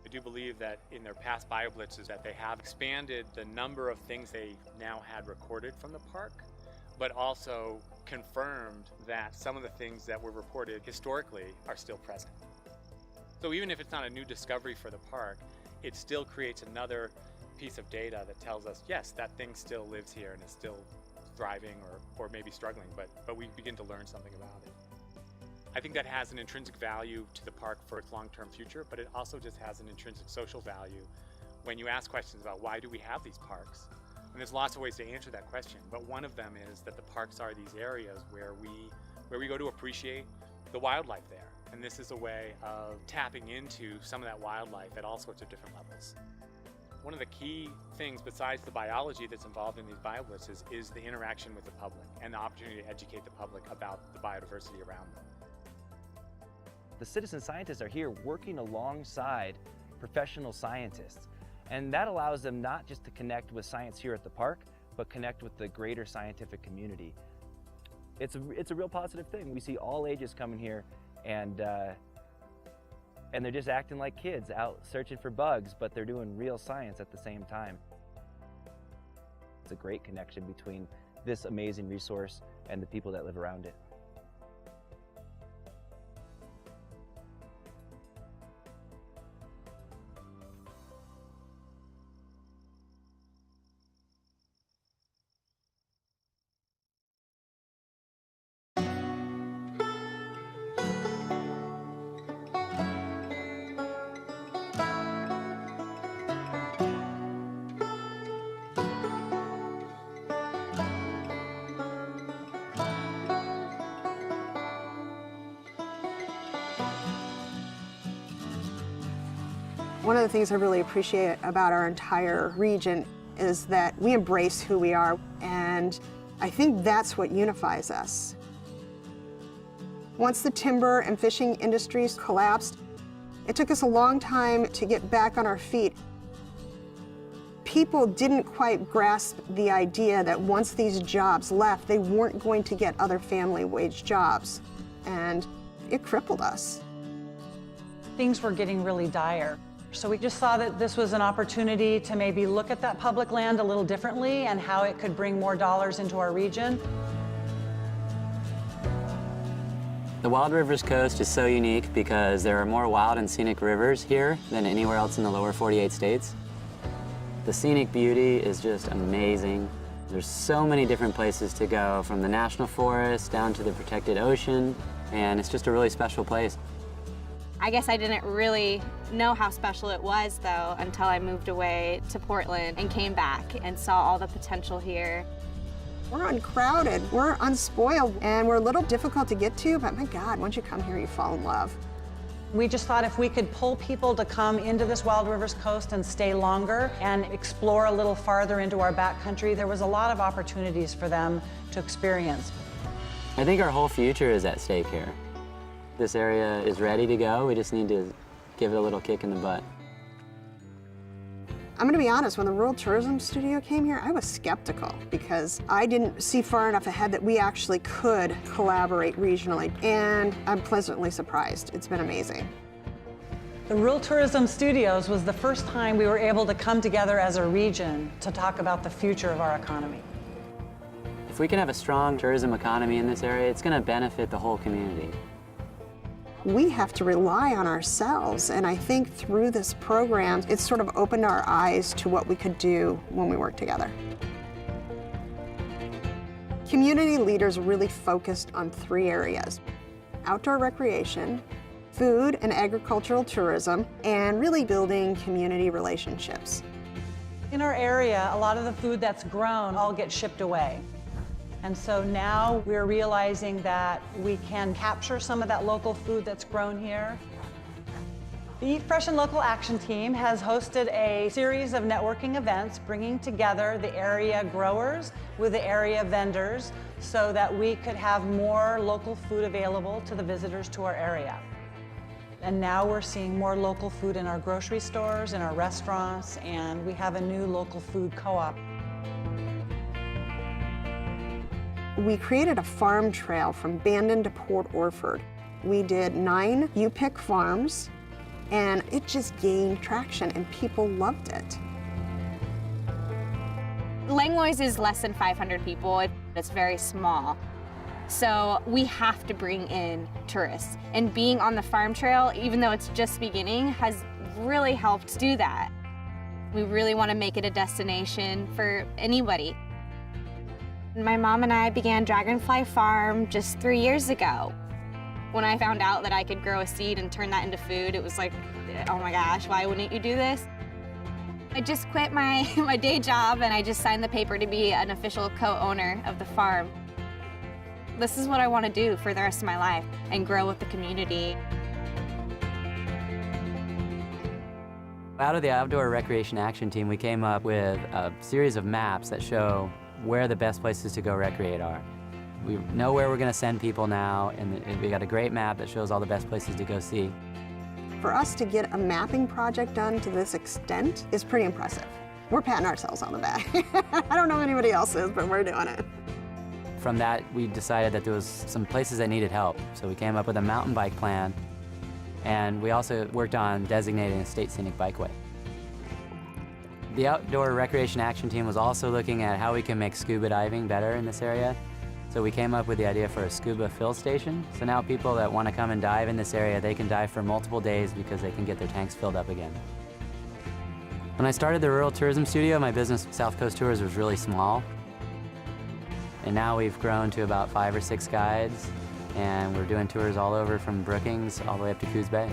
I do believe that in their past BioBlitzes that they have expanded the number of things they now had recorded from the park, but also confirmed that some of the things that were reported historically are still present. So even if it's not a new discovery for the park, it still creates another piece of data that tells us, yes, that thing still lives here and is still thriving or maybe struggling, but we begin to learn something about it. I think that has an intrinsic value to the park for its long-term future, but it also just has an intrinsic social value when you ask questions about why do we have these parks? And there's lots of ways to answer that question, but one of them is that the parks are these areas where we go to appreciate the wildlife there. And this is a way of tapping into some of that wildlife at all sorts of different levels. One of the key things besides the biology that's involved in these BioBlitzes is the interaction with the public and the opportunity to educate the public about the biodiversity around them. The citizen scientists are here working alongside professional scientists. And that allows them not just to connect with science here at the park, but connect with the greater scientific community. It's a real positive thing. We see all ages coming here and they're just acting like kids out searching for bugs, but they're doing real science at the same time. It's a great connection between this amazing resource and the people that live around it. One of the things I really appreciate about our entire region is that we embrace who we are, and I think that's what unifies us. Once the timber and fishing industries collapsed, it took us a long time to get back on our feet. People didn't quite grasp the idea that once these jobs left, they weren't going to get other family wage jobs, and it crippled us. Things were getting really dire. So we just saw that this was an opportunity to maybe look at that public land a little differently and how it could bring more dollars into our region. The Wild Rivers Coast is so unique because there are more wild and scenic rivers here than anywhere else in the lower 48 states. The scenic beauty is just amazing. There's so many different places to go, from the national forest down to the protected ocean, and it's just a really special place. I guess I didn't really know how special it was, though, until I moved away to Portland and came back and saw all the potential here. We're uncrowded, we're unspoiled, and we're a little difficult to get to, but my God, once you come here, you fall in love. We just thought if we could pull people to come into this Wild Rivers Coast and stay longer and explore a little farther into our backcountry, there was a lot of opportunities for them to experience. I think our whole future is at stake here. This area is ready to go. We just need to give it a little kick in the butt. I'm gonna be honest, when the Rural Tourism Studio came here, I was skeptical because I didn't see far enough ahead that we actually could collaborate regionally, and I'm pleasantly surprised. It's been amazing. The Rural Tourism Studios was the first time we were able to come together as a region to talk about the future of our economy. If we can have a strong tourism economy in this area, it's going to benefit the whole community. We have to rely on ourselves, and I think through this program, it's sort of opened our eyes to what we could do when we work together. Community leaders really focused on 3 areas: outdoor recreation, food and agricultural tourism, and really building community relationships. In our area, a lot of the food that's grown all gets shipped away. And so now we're realizing that we can capture some of that local food that's grown here. The Eat Fresh and Local Action Team has hosted a series of networking events bringing together the area growers with the area vendors so that we could have more local food available to the visitors to our area. And now we're seeing more local food in our grocery stores, in our restaurants, and we have a new local food co-op. We created a farm trail from Bandon to Port Orford. We did 9 U-Pick farms, and it just gained traction, and people loved it. Langlois is less than 500 people. It's very small. So we have to bring in tourists. And being on the farm trail, even though it's just beginning, has really helped do that. We really want to make it a destination for anybody. My mom and I began Dragonfly Farm just 3 years ago. When I found out that I could grow a seed and turn that into food, it was like, oh my gosh, why wouldn't you do this? I just quit my day job and I just signed the paper to be an official co-owner of the farm. This is what I want to do for the rest of my life and grow with the community. Out of the Outdoor Recreation Action Team, we came up with a series of maps that show where the best places to go recreate are. We know where we're going to send people now, and we got a great map that shows all the best places to go see. For us to get a mapping project done to this extent is pretty impressive. We're patting ourselves on the back. I don't know if anybody else is, but we're doing it. From that, we decided that there was some places that needed help, so we came up with a mountain bike plan, and we also worked on designating a state scenic bikeway. The Outdoor Recreation Action Team was also looking at how we can make scuba diving better in this area. So we came up with the idea for a scuba fill station. So now people that want to come and dive in this area, they can dive for multiple days because they can get their tanks filled up again. When I started the Rural Tourism Studio, my business, South Coast Tours, was really small. And now we've grown to about 5 or 6 guides, and we're doing tours all over from Brookings all the way up to Coos Bay.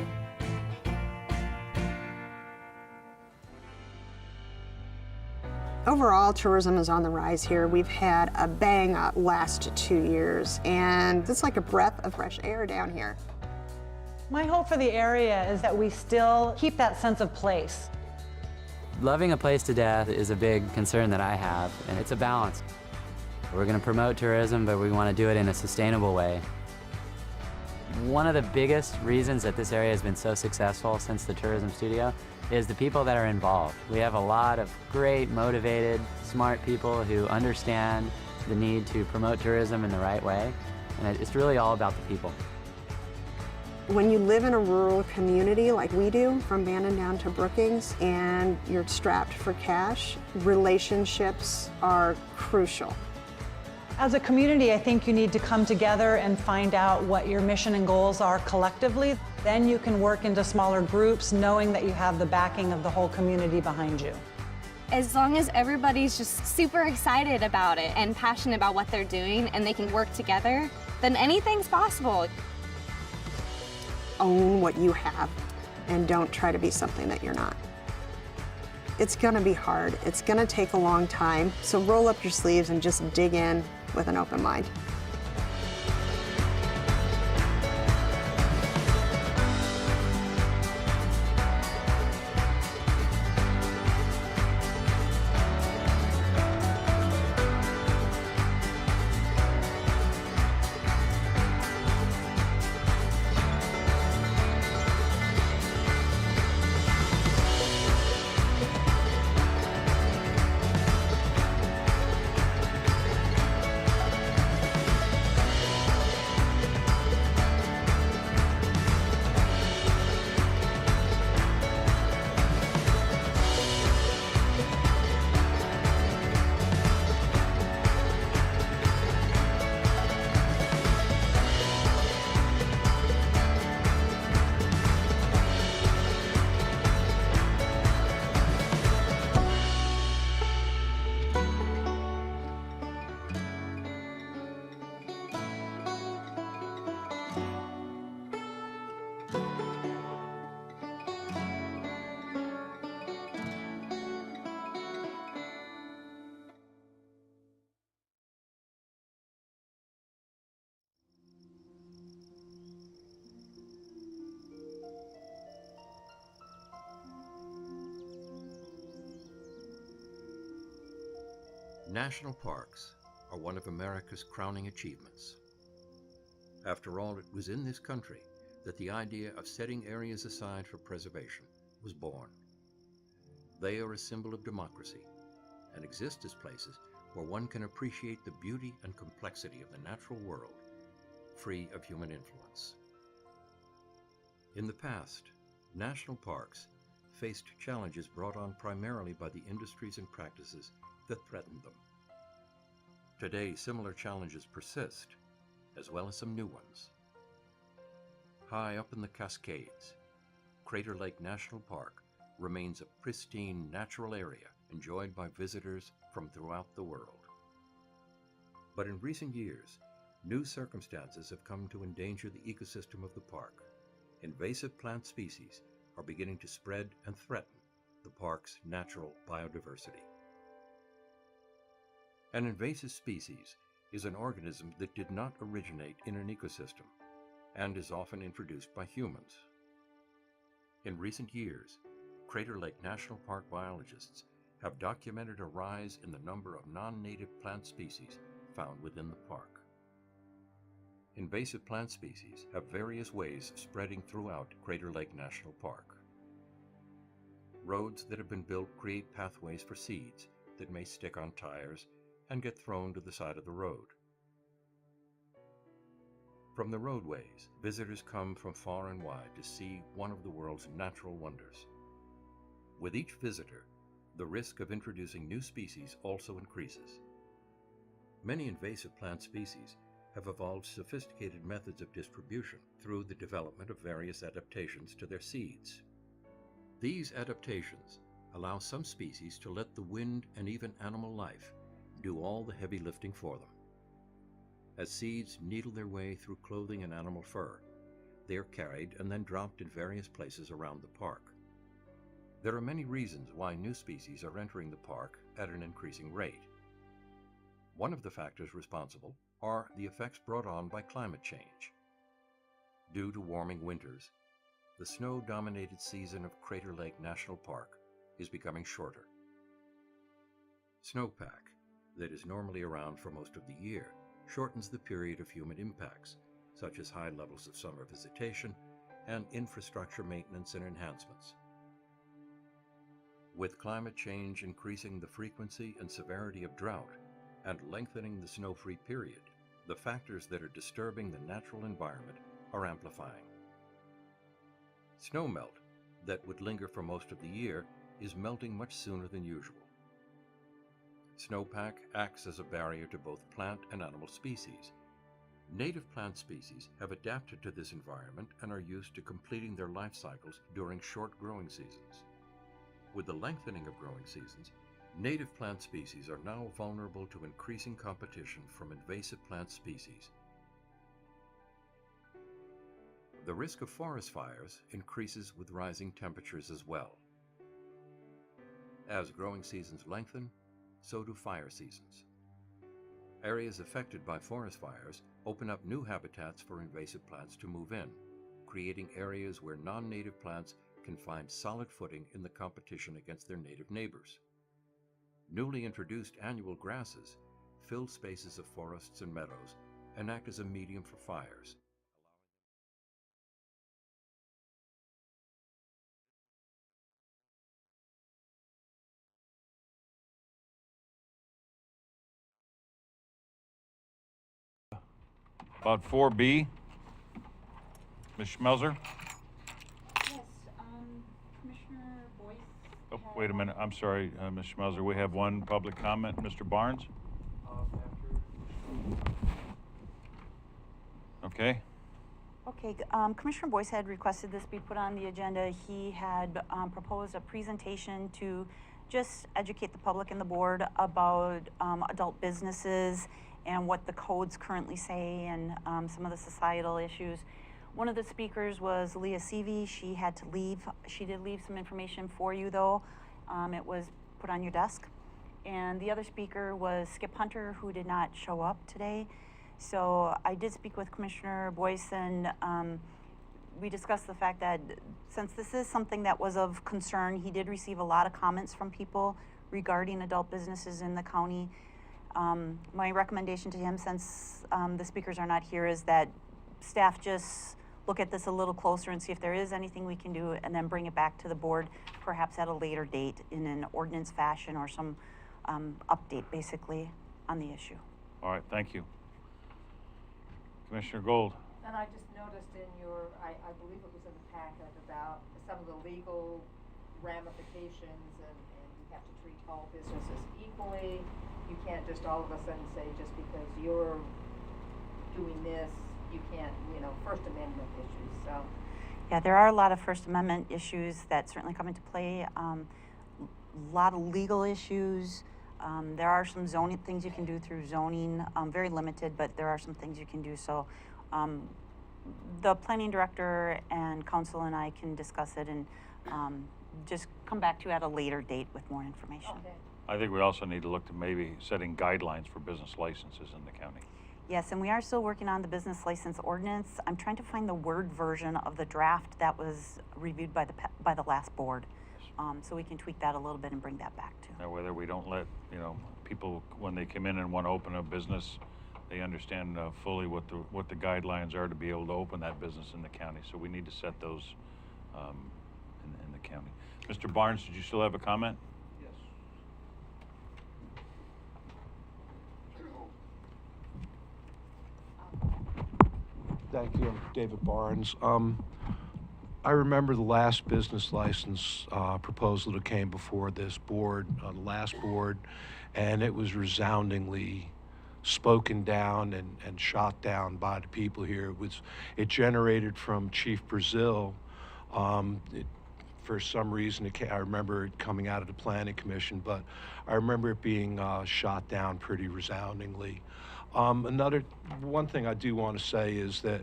Overall, tourism is on the rise here. We've had a bang up last 2 years, and it's like a breath of fresh air down here. My hope for the area is that we still keep that sense of place. Loving a place to death is a big concern that I have, and it's a balance. We're going to promote tourism, but we want to do it in a sustainable way. One of the biggest reasons that this area has been so successful since the tourism studio is the people that are involved. We have a lot of great, motivated, smart people who understand the need to promote tourism in the right way, and it's really all about the people. When you live in a rural community like we do, from Bandon down to Brookings, and you're strapped for cash, relationships are crucial. As a community, I think you need to come together and find out what your mission and goals are collectively. Then you can work into smaller groups, knowing that you have the backing of the whole community behind you. As long as everybody's just super excited about it and passionate about what they're doing and they can work together, then anything's possible. Own what you have and don't try to be something that you're not. It's gonna be hard. It's gonna take a long time. So roll up your sleeves and just dig in with an open mind. National parks are one of America's crowning achievements. After all, it was in this country that the idea of setting areas aside for preservation was born. They are a symbol of democracy and exist as places where one can appreciate the beauty and complexity of the natural world, free of human influence. In the past, national parks faced challenges brought on primarily by the industries and practices that threatened them. Today, similar challenges persist, as well as some new ones. High up in the Cascades, Crater Lake National Park remains a pristine natural area enjoyed by visitors from throughout the world. But in recent years, new circumstances have come to endanger the ecosystem of the park. Invasive plant species are beginning to spread and threaten the park's natural biodiversity. An invasive species is an organism that did not originate in an ecosystem and is often introduced by humans. In recent years, Crater Lake National Park biologists have documented a rise in the number of non-native plant species found within the park. Invasive plant species have various ways of spreading throughout Crater Lake National Park. Roads that have been built create pathways for seeds that may stick on tires and get thrown to the side of the road. From the roadways, visitors come from far and wide to see one of the world's natural wonders. With each visitor, the risk of introducing new species also increases. Many invasive plant species have evolved sophisticated methods of distribution through the development of various adaptations to their seeds. These adaptations allow some species to let the wind and even animal life do all the heavy lifting for them. As seeds needle their way through clothing and animal fur, they are carried and then dropped in various places around the park. There are many reasons why new species are entering the park at an increasing rate. One of the factors responsible are the effects brought on by climate change. Due to warming winters, the snow-dominated season of Crater Lake National Park is becoming shorter. Snowpack, that is normally around for most of the year, shortens the period of human impacts, such as high levels of summer visitation and infrastructure maintenance and enhancements. With climate change increasing the frequency and severity of drought and lengthening the snow-free period, the factors that are disturbing the natural environment are amplifying. Snowmelt, that would linger for most of the year, is melting much sooner than usual. Snowpack acts as a barrier to both plant and animal species. Native plant species have adapted to this environment and are used to completing their life cycles during short growing seasons. With the lengthening of growing seasons, native plant species are now vulnerable to increasing competition from invasive plant species. The risk of forest fires increases with rising temperatures as well. As growing seasons lengthen, so do fire seasons. Areas affected by forest fires open up new habitats for invasive plants to move in, creating areas where non-native plants can find solid footing in the competition against their native neighbors. Newly introduced annual grasses fill spaces of forests and meadows and act as a medium for fires. About 4B, Ms. Schmelzer? Yes, Commissioner Boice. Oh, wait a minute, I'm sorry, Ms. Schmelzer, we have one public comment. Mr. Barnes? Okay. Okay, Commissioner Boice had requested this be put on the agenda. He had proposed a presentation to just educate the public and the board about adult businesses and what the codes currently say and some of the societal issues. One of the speakers was Liaison. She had to leave. She did leave some information for you though. It was put on your desk. And the other speaker was Skip Hunter, who did not show up today. So I did speak with Commissioner Boice, and we discussed the fact that since this is something that was of concern, he did receive a lot of comments from people regarding adult businesses in the county. My recommendation to him, since the speakers are not here, is that staff just look at this a little closer and see if there is anything we can do, and then bring it back to the board, perhaps at a later date in an ordinance fashion or some update, basically, on the issue. All right, thank you. Commissioner Gold. And I just noticed in your, I believe it was in the packet, about some of the legal ramifications, and you have to treat all businesses equally. You can't just all of a sudden say, just because you're doing this, you can't, First Amendment issues, so. Yeah, there are a lot of First Amendment issues that certainly come into play. A lot of legal issues. There are some zoning things you can do through zoning, very limited, but there are some things you can do. So the planning director and council and I can discuss it and just come back to you at a later date with more information. Okay. I think we also need to look to maybe setting guidelines for business licenses in the county. Yes, and we are still working on the business license ordinance. I'm trying to find the Word version of the draft that was reviewed by the last board. So we can tweak that a little bit and bring that back too. Now, whether we don't let, people, when they come in and want to open a business, they understand fully what the guidelines are to be able to open that business in the county. So we need to set those in the county. Mr. Barnes, did you still have a comment? Thank you, David Barnes. I remember the last business license proposal that came before this board, the last board, and it was resoundingly spoken down and shot down by the people here. It generated from Chief Brazil. For some reason, I remember it coming out of the Planning Commission, but I remember it being shot down pretty resoundingly. One thing I do want to say is that,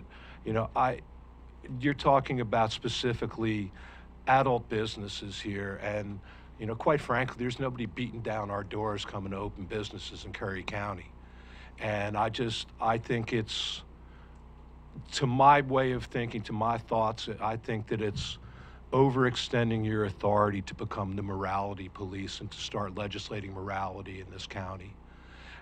you're talking about specifically adult businesses here, and, quite frankly, there's nobody beating down our doors coming to open businesses in Curry County. And I think it's, to my way of thinking, to my thoughts, I think that it's overextending your authority to become the morality police and to start legislating morality in this county.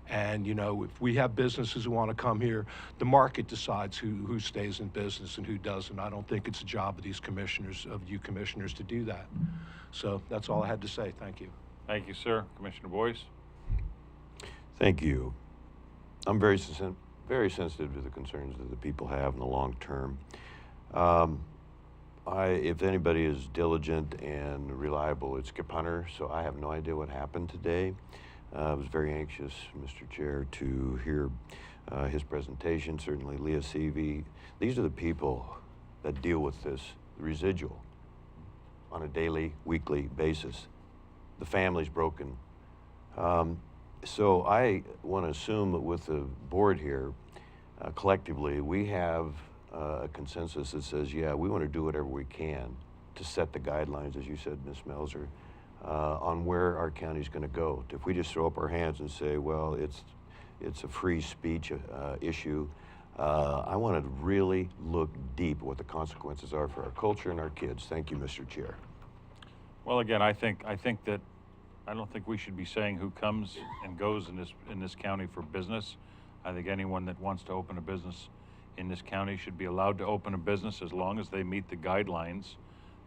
And, if we have businesses who want to come here, the market decides who stays in business and who doesn't. I don't think it's a job of these commissioners, of you commissioners, to do that. So that's all I had to say. Thank you. Thank you, sir. Commissioner Boice. Thank you. I'm very sensitive to the concerns that the people have in the long term. If anybody is diligent and reliable, it's Skip Hunter, so I have no idea what happened today. I was very anxious, Mr. Chair, to hear his presentation, certainly Liaison. These are the people that deal with this residual on a daily, weekly basis. The family's broken. So I want to assume that with the board here, collectively, we have a consensus that says, yeah, we want to do whatever we can to set the guidelines, as you said, Ms. Schmelzer, on where our county's going to go. If we just throw up our hands and say, well, it's a free speech issue, I want to really look deep at what the consequences are for our culture and our kids. Thank you, Mr. Chair. Well, again, I think that I don't think we should be saying who comes and goes in this county for business. I think anyone that wants to open a business in this county should be allowed to open a business as long as they meet the guidelines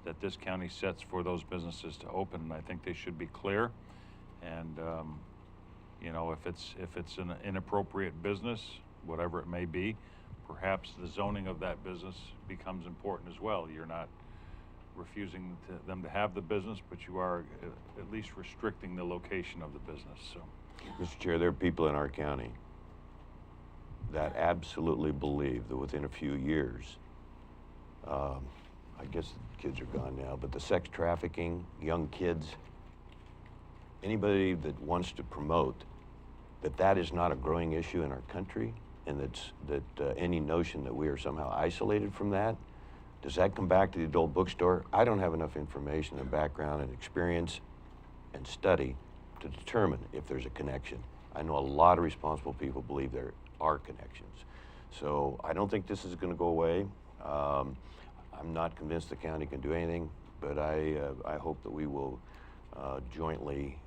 that this county sets for those businesses to open. And I think they should be clear. And if it's an inappropriate business, whatever it may be, perhaps the zoning of that business becomes important as well. You're not refusing them to have the business, but you are at least restricting the location of the business. So, Mr. Chair, there are people in our county that absolutely believe that within a few years, I guess the kids are gone now, but the sex trafficking, young kids, anybody that wants to promote that is not a growing issue in our country, and that any notion that we are somehow isolated from that, does that come back to the adult bookstore? I don't have enough information and background and experience and study to determine if there's a connection. I know a lot of responsible people believe there are connections. So I don't think this is going to go away. I'm not convinced the county can do anything, but I hope that we will jointly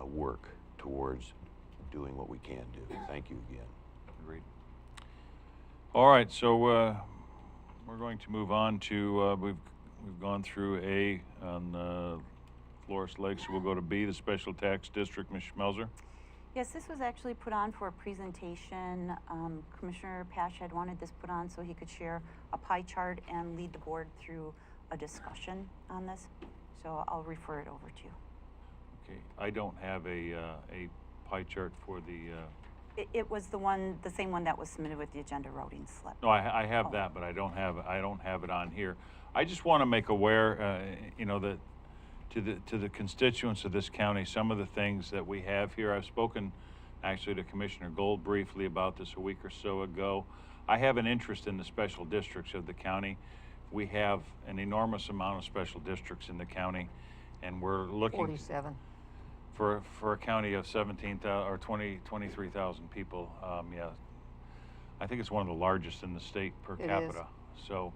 work towards doing what we can do. Thank you again. Agreed. All right, so we're going to move on to, we've gone through A on Floras Lake, so we'll go to B, the Special Tax District. Ms. Schmelzer? Yes, this was actually put on for a presentation. Commissioner Paasch had wanted this put on so he could share a pie chart and lead the board through a discussion on this. So I'll refer it over to you. Okay, I don't have a pie chart for the. It was the same one that was submitted with the agenda routing slip. No, I have that, but I don't have it on here. I just want to make aware, you know, that to the constituents of this county, some of the things that we have here. I've spoken actually to Commissioner Gold briefly about this a week or so ago. I have an interest in the special districts of the county. We have an enormous amount of special districts in the county, and we're looking 47 for a county of 23,000 people. Yeah, I think it's one of the largest in the state per capita. So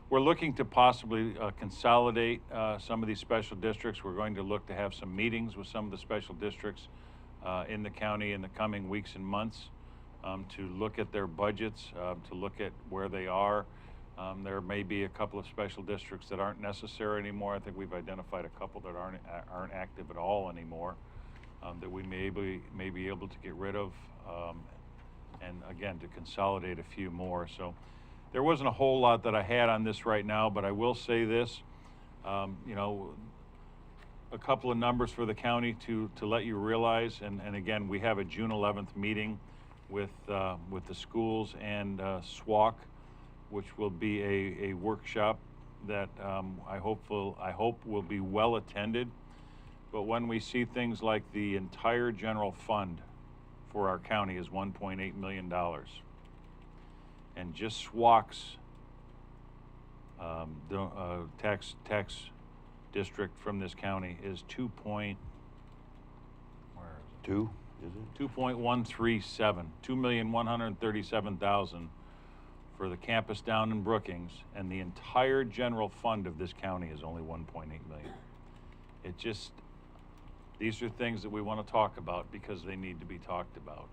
we're looking to possibly consolidate some of these special districts. We're going to look to have some meetings with some of the special districts in the county in the coming weeks and months to look at their budgets, to look at where they are. There may be a couple of special districts that aren't necessary anymore. I think we've identified a couple that aren't active at all anymore, that we may be able to get rid of, and again, to consolidate a few more. So there wasn't a whole lot that I had on this right now, but I will say this, you know, a couple of numbers for the county to let you realize, and again, we have a June 11th meeting with the schools and SWAC, which will be a workshop that I hope will be well attended. But when we see things like the entire general fund for our county is $1.8 million, and just SWAC's tax district from this county is 2.137, 2,137,000 for the campus down in Brookings, and the entire general fund of this county is only 1.8 million. It just, these are things that we want to talk about because they need to be talked about.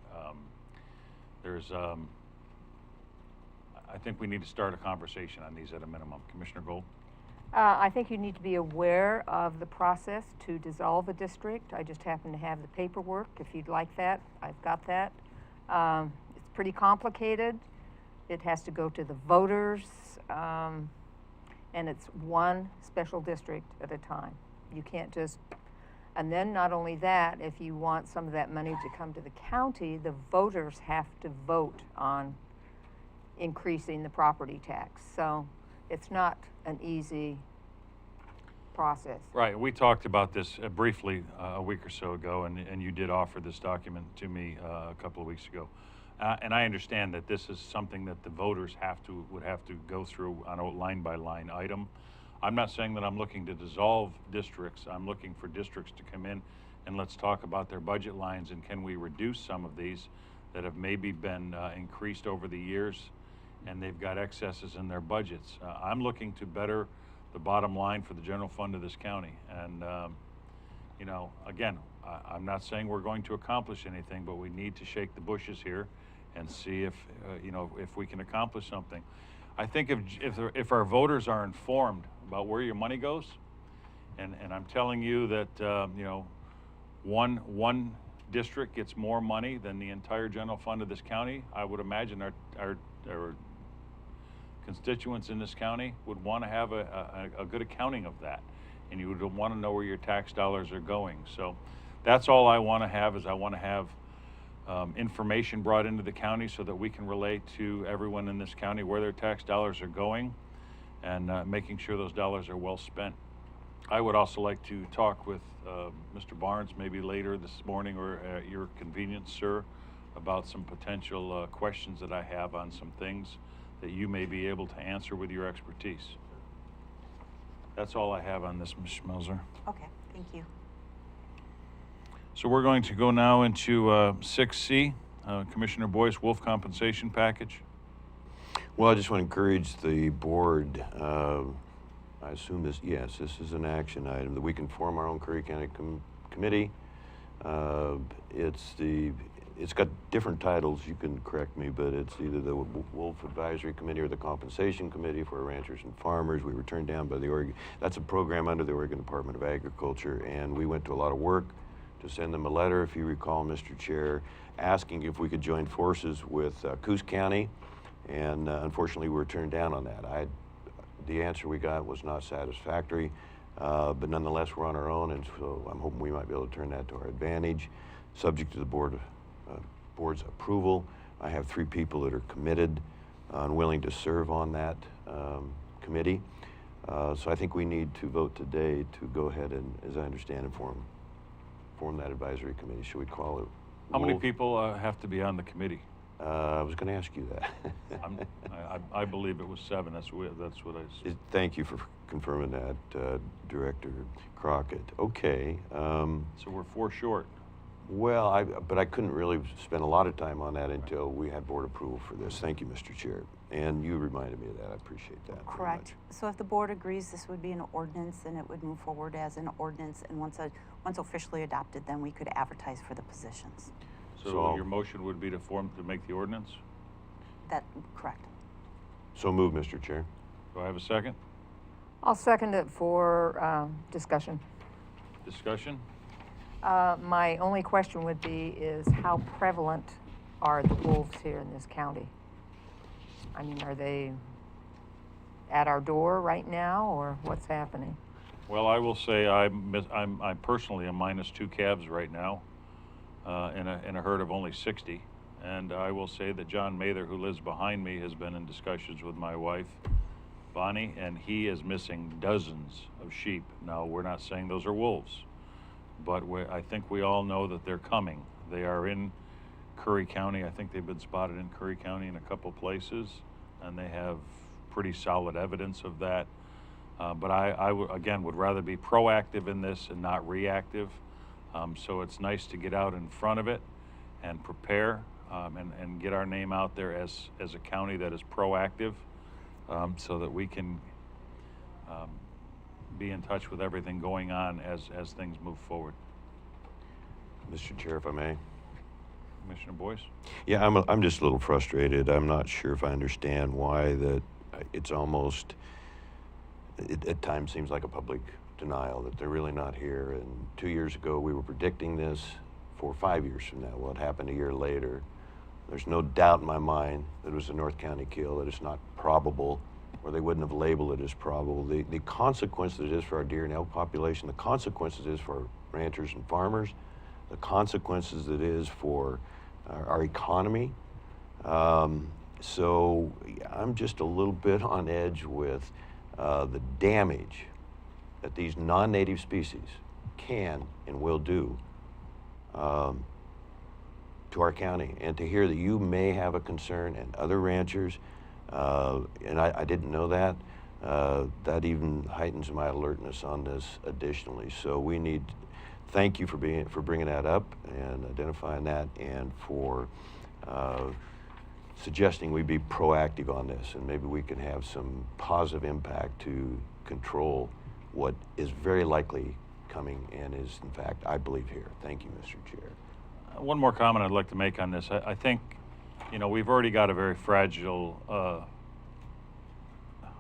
I think we need to start a conversation on these at a minimum. Commissioner Gold? I think you need to be aware of the process to dissolve a district. I just happen to have the paperwork. If you'd like that, I've got that. It's pretty complicated. It has to go to the voters, and it's one special district at a time. You can't just, and then not only that, if you want some of that money to come to the county, the voters have to vote on increasing the property tax. So it's not an easy process. Right, we talked about this briefly a week or so ago, and you did offer this document to me a couple of weeks ago. And I understand that this is something that the voters would have to go through on a line-by-line item. I'm not saying that I'm looking to dissolve districts. I'm looking for districts to come in and let's talk about their budget lines, and can we reduce some of these that have maybe been increased over the years, and they've got excesses in their budgets. I'm looking to better the bottom line for the general fund of this county. And, you know, again, I'm not saying we're going to accomplish anything, but we need to shake the bushes here and see if, you know, if we can accomplish something. I think if our voters are informed about where your money goes, and I'm telling you that, you know, one district gets more money than the entire general fund of this county, I would imagine our constituents in this county would want to have a good accounting of that, and you would want to know where your tax dollars are going. So that's all I want to have, is I want to have information brought into the county so that we can relate to everyone in this county where their tax dollars are going, and making sure those dollars are well spent. I would also like to talk with Mr. Barnes maybe later this morning, or at your convenience, sir, about some potential questions that I have on some things that you may be able to answer with your expertise. That's all I have on this, Ms. Schmelzer. Okay, thank you. So we're going to go now into 6C, Commissioner Boice, Wolf Compensation Package. Well, I just want to encourage the board, I assume this is an action item, that we can form our own Curry County committee. It's the it's got different titles, you can correct me, but it's either the Wolf Advisory Committee or the Compensation Committee for Ranchers and Farmers. We were turned down by the Oregon, that's a program under the Oregon Department of Agriculture, and we went to a lot of work to send them a letter, if you recall, Mr. Chair, asking if we could join forces with Coos County, and unfortunately we were turned down on that. The answer we got was not satisfactory, but nonetheless we're on our own, and so I'm hoping we might be able to turn that to our advantage, subject to the board's approval. I have 3 people that are committed and willing to serve on that committee. So I think we need to vote today to go ahead and, as I understand it, form that advisory committee. Should we call it? How many people have to be on the committee? I was going to ask you that. I believe it was 7. That's what I said. Thank you for confirming that, Director Crockett. Okay. So we're 4 short. Well, but I couldn't really spend a lot of time on that until we had board approval for this. Thank you, Mr. Chair. And you reminded me of that. I appreciate that. Correct. So if the board agrees this would be an ordinance, then it would move forward as an ordinance, and once officially adopted, then we could advertise for the positions. So your motion would be to make the ordinance? Correct. So moved, Mr. Chair. Do I have a second? I'll second it for discussion. Discussion? My only question would be is how prevalent are the wolves here in this county? I mean, are they at our door right now, or what's happening? Well, I will say I personally am minus 2 calves right now in a herd of only 60. And I will say that John Mather, who lives behind me, has been in discussions with my wife, Bonnie, and he is missing dozens of sheep. Now, we're not saying those are wolves, but I think we all know that they're coming. They are in Curry County. I think they've been spotted in Curry County in a couple places, and they have pretty solid evidence of that. But I again, would rather be proactive in this and not reactive. So it's nice to get out in front of it and prepare and get our name out there as a county that is proactive, so that we can be in touch with everything going on as things move forward. Mr. Chair, if I may. Commissioner Boice? Yeah, I'm just a little frustrated. I'm not sure if I understand why that it's almost, at times seems like a public denial that they're really not here. And 2 years ago, we were predicting this for 5 years from now. Well, it happened a year later. There's no doubt in my mind that it was a North County kill, that it's not probable, or they wouldn't have labeled it as probable. The consequences it is for our deer and elk population, the consequences it is for ranchers and farmers, the consequences it is for our economy. So I'm just a little bit on edge with the damage that these non-native species can and will do to our county. And to hear that you may have a concern, and other ranchers, and I didn't know that, that even heightens my alertness on this additionally. So we need, thank you for bringing that up and identifying that, and for suggesting we be proactive on this, and maybe we can have some positive impact to control what is very likely coming and is, in fact, I believe, here. Thank you, Mr. Chair. One more comment I'd like to make on this. I think, we've already got a very fragile,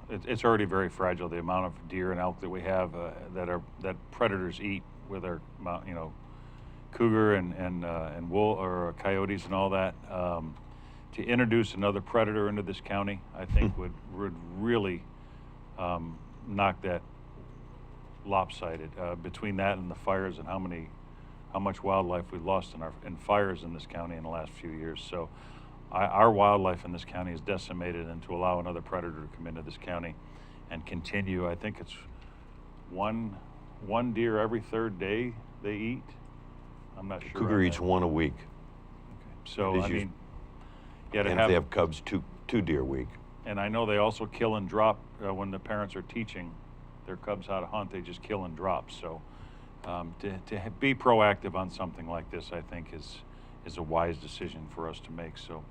it's already very fragile, the amount of deer and elk that we have that predators eat with our, cougar and wool or coyotes and all that. To introduce another predator into this county, I think would really knock that lopsided. Between that and the fires and how much wildlife we've lost in fires in this county in the last few years. So our wildlife in this county is decimated, and to allow another predator to come into this county and continue, I think it's one deer every 3rd day they eat. I'm not sure. Cougar eats 1 a week. Okay. So, yeah, and if they have cubs, two deer a week. And I know they also kill and drop when the parents are teaching their cubs how to hunt. They just kill and drop. So to be proactive on something like this, I think is a wise decision for us to make. So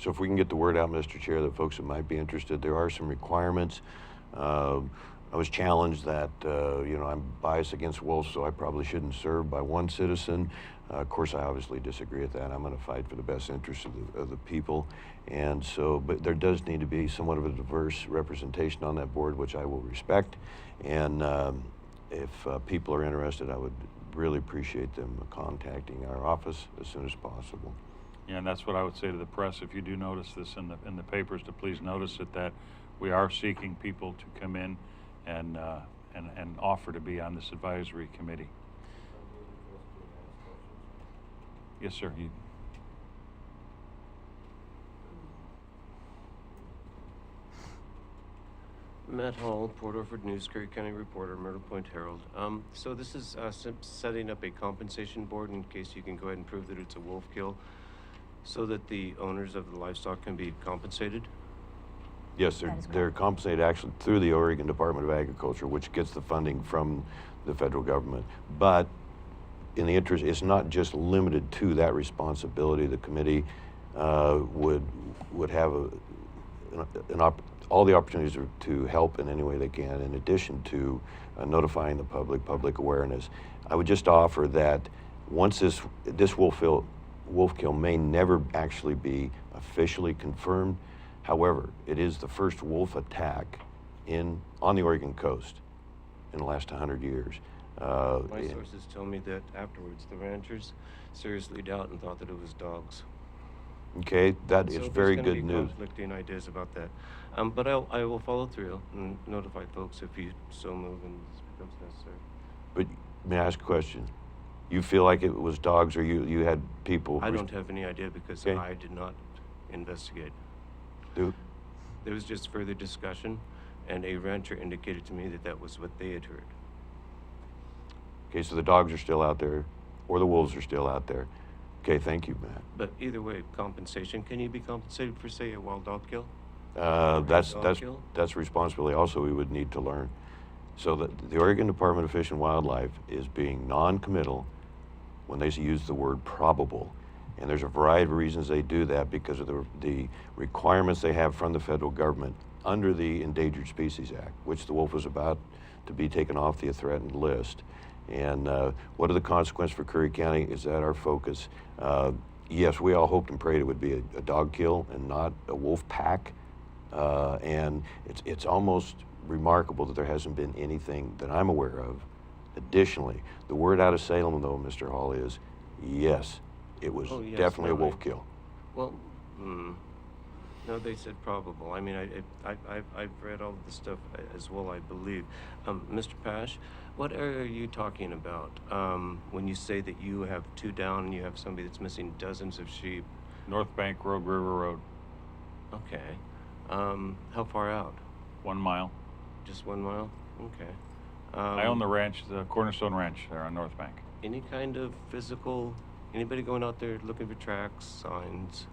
if we can get the word out, Mr. Chair, that folks that might be interested, there are some requirements. I was challenged that, I'm biased against wolves, so I probably shouldn't serve by one citizen. Of course, I obviously disagree with that. I'm going to fight for the best interests of the people. And so, but there does need to be somewhat of a diverse representation on that board, which I will respect. And if people are interested, I would really appreciate them contacting our office as soon as possible. Yeah, and that's what I would say to the press. If you do notice this in the papers, to please notice it, that we are seeking people to come in and offer to be on this advisory committee. Yes, sir. Matt Hall, Port Orford News, Curry County reporter, Myrtle Point Herald. So this is setting up a compensation board in case you can go ahead and prove that it's a wolf kill, so that the owners of the livestock can be compensated? Yes, they're compensated actually through the Oregon Department of Agriculture, which gets the funding from the federal government. But in the interest, it's not just limited to that responsibility. The committee would have all the opportunities to help in any way they can, in addition to notifying the public awareness. I would just offer that once this wolf kill may never actually be officially confirmed. However, it is the first wolf attack on the Oregon coast in the last 100 years. My sources tell me that afterwards the ranchers seriously doubt and thought that it was dogs. Okay, that is very good news. There's conflicting ideas about that. But I will follow through and notify folks if you so move and this becomes necessary. But may I ask a question? You feel like it was dogs, or you had people? I don't have any idea because I did not investigate. There was just further discussion, and a rancher indicated to me that that was what they had heard. Okay, so the dogs are still out there, or the wolves are still out there. Okay, thank you, Matt. But either way, compensation. Can you be compensated for, say, a wild dog kill? That's responsibility also we would need to learn. So the Oregon Department of Fish and Wildlife is being non-committal when they use the word probable. And there's a variety of reasons they do that because of the requirements they have from the federal government under the Endangered Species Act, which the wolf was about to be taken off the threatened list. And what are the consequences for Curry County? Is that our focus? Yes, we all hoped and prayed it would be a dog kill and not a wolf pack. And it's almost remarkable that there hasn't been anything that I'm aware of. Additionally, the word out of Salem, though, Mr. Hall, is yes, it was definitely a wolf kill. Well, no, they said probable. I mean, I've read all of the stuff as well, I believe. Mr. Paasch, what area are you talking about when you say that you have 2 down and you have somebody that's missing dozens of sheep? North Bank Road, River Road. Okay. How far out? 1 mile. Just 1 mile? Okay. I own the ranch, the Cornerstone Ranch there on North Bank. Any kind of physical, anybody going out there looking for tracks, signs,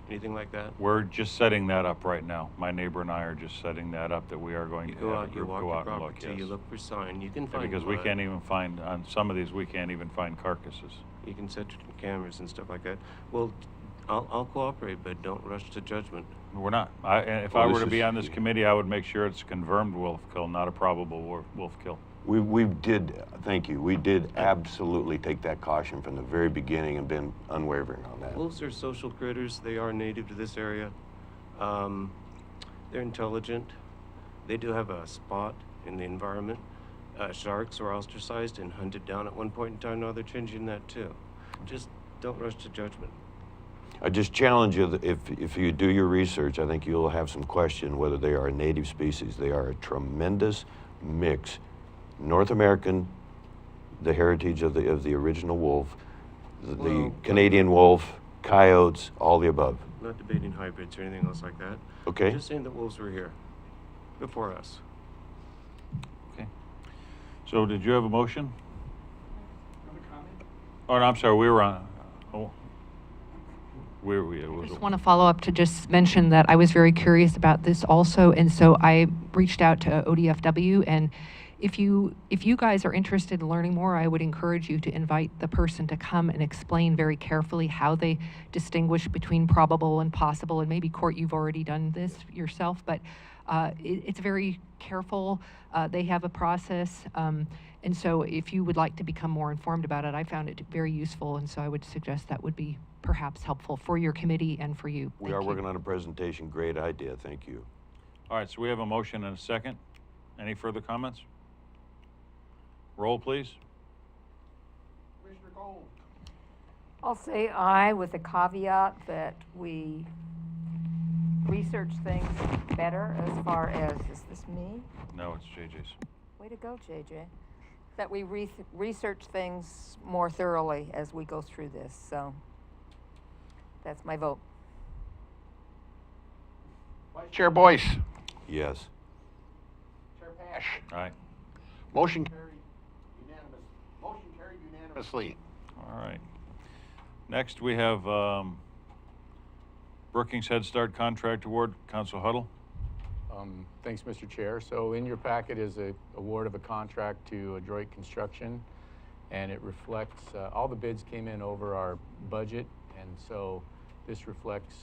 anything like that? We're just setting that up right now. My neighbor and I are just setting that up, that we are going to have a group go out and look. You look for sign, you can find because we can't even find, on some of these, we can't even find carcasses. You can set cameras and stuff like that. Well, I'll cooperate, but don't rush to judgment. We're not. If I were to be on this committee, I would make sure it's a confirmed wolf kill, not a probable wolf kill. Thank you. We did absolutely take that caution from the very beginning and been unwavering on that. Wolves are social critters. They are native to this area. They're intelligent. They do have a spot in the environment. Sharks were ostracized and hunted down at one point in time. Now they're changing that too. Just don't rush to judgment. I just challenge you that if you do your research, I think you'll have some question whether they are a native species. They are a tremendous mix. North American, the heritage of the original wolf, the Canadian wolf, coyotes, all the above. Not debating hybrids or anything else like that. Okay. Just saying that wolves were here before us. Okay. So did you have a motion? Oh, no, I'm sorry, we were on. I just want to follow up to just mention that I was very curious about this also, and so I reached out to ODFW, and if you guys are interested in learning more, I would encourage you to invite the person to come and explain very carefully how they distinguish between probable and possible. And maybe, Court, you've already done this yourself, but it's very careful. They have a process. And so if you would like to become more informed about it, I found it very useful. And so I would suggest that would be perhaps helpful for your committee and for you. We are working on a presentation. Great idea. Thank you. All right, so we have a motion and a second. Any further comments? Roll, please. Commissioner Gold. I'll say aye with the caveat that we research things better as far as, is this me? No, it's JJ's. Way to go, JJ. That we research things more thoroughly as we go through this, so that's my vote. Vice Chair Boice. Yes. Chair Paasch. Aye. Motion carried unanimously. All right. Next, we have Brookings Head Start Contract Award, Counsel Huttl. Thanks, Mr. Chair. So in your packet is a award of a contract to Adroit Construction, and it reflects, all the bids came in over our budget, and so this reflects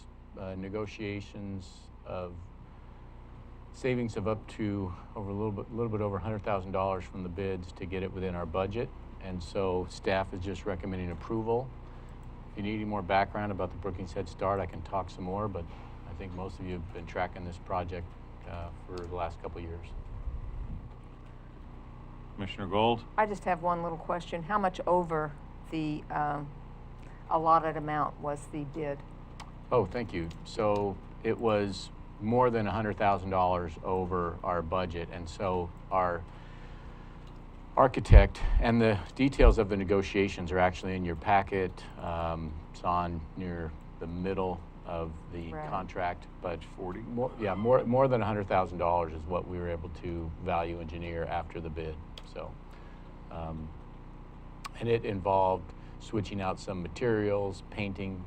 negotiations of savings of up to a little bit over $100,000 from the bids to get it within our budget, and so staff is just recommending approval. If you need any more background about the Brookings Head Start, I can talk some more, but I think most of you have been tracking this project for the last couple of years. Commissioner Gold? I just have one little question. How much over the allotted amount was the bid? Oh, thank you. So it was more than $100,000 over our budget, and so our architect, and the details of the negotiations are actually in your packet. It's on near the middle of the contract, but 40. More than $100,000 is what we were able to value engineer after the bid. So, and it involved switching out some materials, painting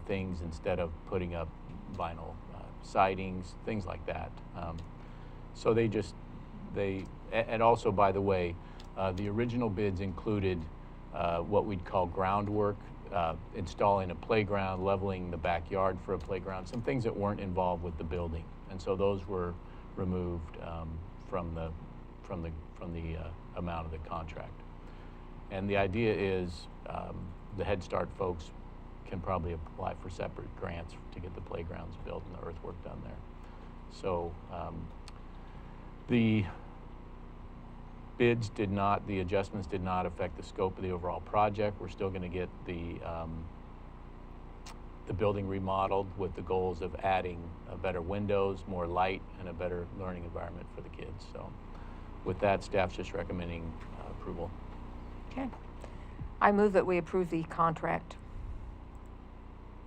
things instead of putting up vinyl sidings, things like that. So and also, by the way, the original bids included what we'd call groundwork, installing a playground, leveling the backyard for a playground, some things that weren't involved with the building, and so those were removed from the amount of the contract. And the idea is the Head Start folks can probably apply for separate grants to get the playgrounds built and the earthwork done there. So the bids the adjustments did not affect the scope of the overall project. We're still going to get the building remodeled with the goals of adding better windows, more light, and a better learning environment for the kids. So with that, staff's just recommending approval. Okay. I move that we approve the contract.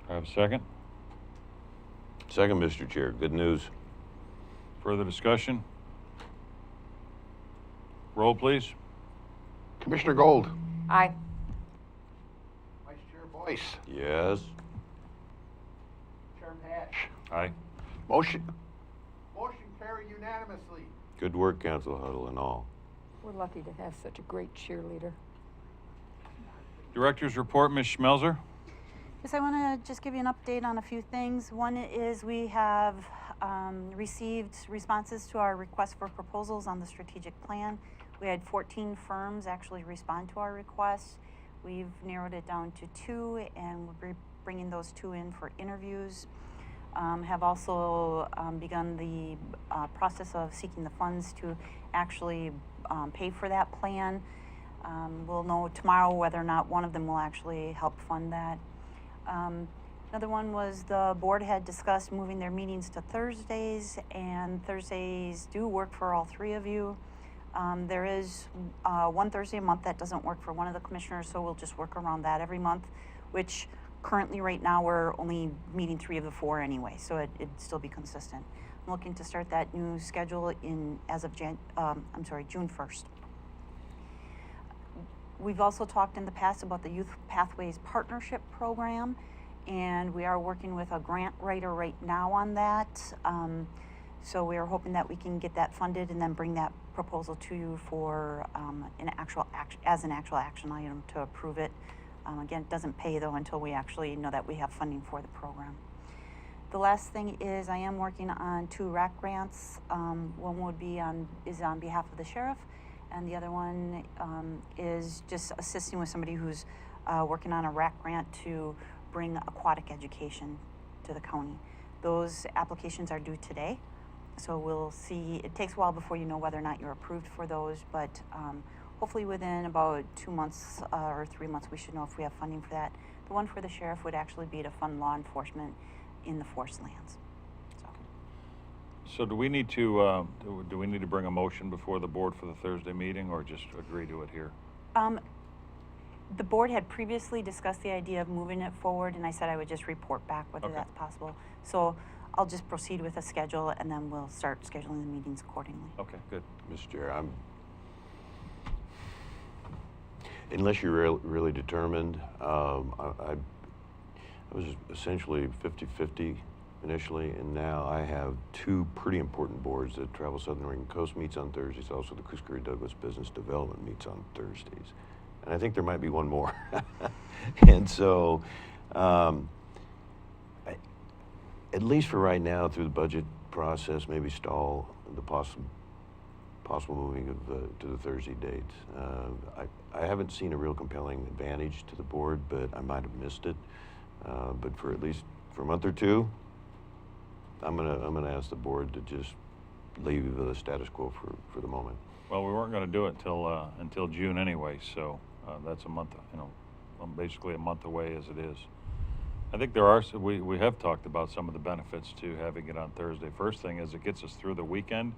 I have a second. Second, Mr. Chair. Good news. Further discussion? Roll, please. Commissioner Gold. Aye. Vice Chair Boice. Yes. Chair Paasch. Aye. Motion carried unanimously. Good work, Counsel Huttl and all. We're lucky to have such a great cheerleader. Director's report, Ms. Schmelzer. Yes, I want to just give you an update on a few things. One is we have received responses to our request for proposals on the strategic plan. We had 14 firms actually respond to our request. We've narrowed it down to 2, and we'll be bringing those 2 in for interviews. Have also begun the process of seeking the funds to actually pay for that plan. We'll know tomorrow whether or not one of them will actually help fund that. Another one was the board had discussed moving their meetings to Thursdays, and Thursdays do work for all 3 of you. There is one Thursday a month that doesn't work for one of the commissioners, so we'll just work around that every month, which currently right now we're only meeting 3 of the 4 anyway, so it'd still be consistent. I'm looking to start that new schedule as of June 1st. We've also talked in the past about the Youth Pathways Partnership Program, and we are working with a grant writer right now on that. So we are hoping that we can get that funded and then bring that proposal to you for an actual action item to approve it. Again, it doesn't pay though until we actually know that we have funding for the program. The last thing is I am working on 2 RAC grants. One is on behalf of the sheriff, and the other one is just assisting with somebody who's working on a RAC grant to bring aquatic education to the county. Those applications are due today, so we'll see. It takes a while before you know whether or not you're approved for those, but hopefully within about 2 months or 3 months we should know if we have funding for that. The one for the sheriff would actually be to fund law enforcement in the forest lands. So do we need to bring a motion before the board for the Thursday meeting, or just agree to it here? The board had previously discussed the idea of moving it forward, and I said I would just report back whether Okay. that's possible. So I'll just proceed with a schedule, and then we'll start scheduling the meetings accordingly. Okay, good. Mr. Chair, unless you're really determined, I was essentially 50-50 initially, and now I have 2 pretty important boards. The Travel Southern Oregon Coast meets on Thursdays, also the Curry Douglas Business Development meets on Thursdays. And I think there might be one more. And so, at least for right now, through the budget process, maybe stall the possible moving of to the Thursday dates. I haven't seen a real compelling advantage to the board, but I might have missed it. But for at least for a month or 2, I'm gonna ask the board to just leave the status quo for the moment. Well, we weren't going to do it until June anyway, so that's a month, basically a month away as it is. I think we have talked about some of the benefits to having it on Thursday. First thing is it gets us through the weekend.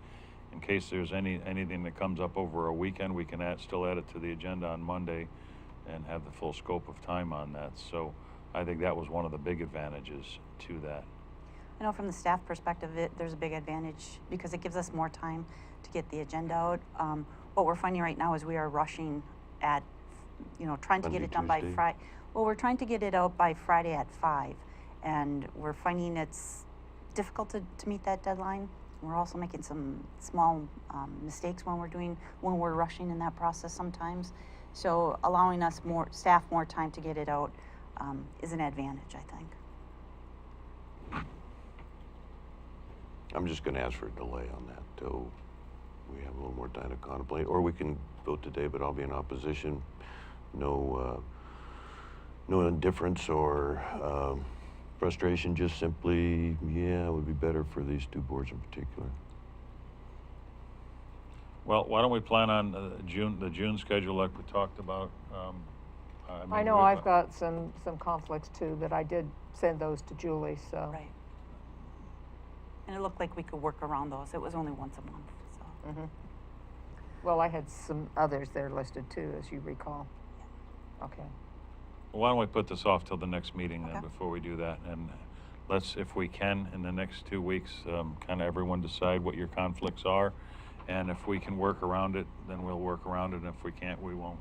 In case there's anything that comes up over a weekend, we can still add it to the agenda on Monday and have the full scope of time on that. So I think that was one of the big advantages to that. I know from the staff perspective, there's a big advantage because it gives us more time to get the agenda out. What we're finding right now is we are rushing at, trying to get it done by Friday. Well, we're trying to get it out by Friday at 5, and we're finding it's difficult to meet that deadline. We're also making some small mistakes when we're rushing in that process sometimes. So allowing us staff more time to get it out is an advantage, I think. I'm just going to ask for a delay on that till we have a little more time to contemplate, or we can vote today, but I'll be in opposition. No indifference or frustration, just simply, it would be better for these 2 boards in particular. Well, why don't we plan on the June schedule like we talked about? I know I've got some conflicts too, but I did send those to Julie, so. Right. And it looked like we could work around those. It was only once a month, so. Mm-hmm. Well, I had some others there listed too, as you recall. Yeah. Okay. Well, why don't we put this off till the next meeting then before we do that? And let's, if we can, in the next 2 weeks, kind of everyone decide what your conflicts are. And if we can work around it, then we'll work around it. And if we can't, we won't.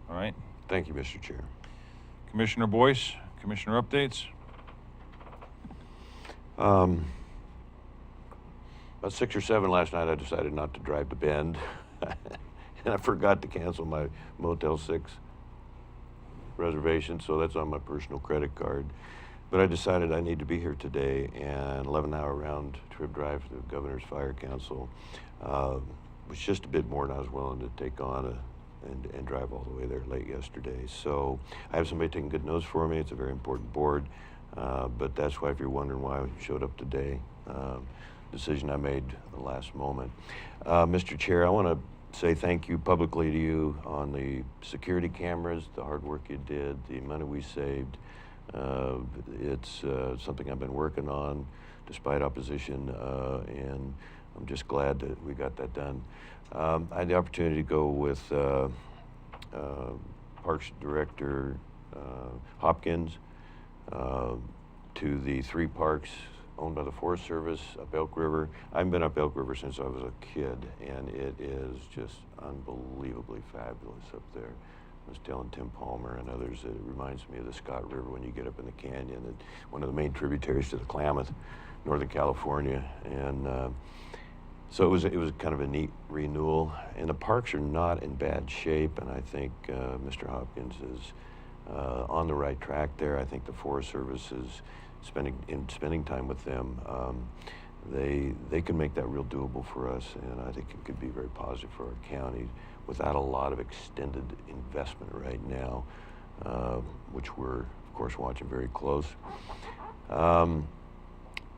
All right? Thank you, Mr. Chair. Commissioner Boice, Commissioner updates? About 6 or 7 last night, I decided not to drive to Bend. And I forgot to cancel my Motel 6 reservation, so that's on my personal credit card. But I decided I need to be here today, and 11-hour round trip drive to the Governor's Fire Council was just a bit more than I was willing to take on and drive all the way there late yesterday. So I have somebody taking good notes for me. It's a very important board, but that's why, if you're wondering why I showed up today, decision I made at the last moment. Mr. Chair, I want to say thank you publicly to you on the security cameras, the hard work you did, the money we saved. It's something I've been working on despite opposition, and I'm just glad that we got that done. I had the opportunity to go with Parks Director Hopkins to the 3 parks owned by the Forest Service up Elk River. I've been up Elk River since I was a kid, and it is just unbelievably fabulous up there. was telling Tim Palmer and others that it reminds me of the Scott River when you get up in the canyon, that one of the main tributaries to the Klamath, Northern California. And so it was kind of a neat renewal. And the parks are not in bad shape, and I think Mr. Hopkins is on the right track there. I think the Forest Service is spending time with them. They can make that real doable for us, and I think it could be very positive for our county without a lot of extended investment right now, which we're, of course, watching very close.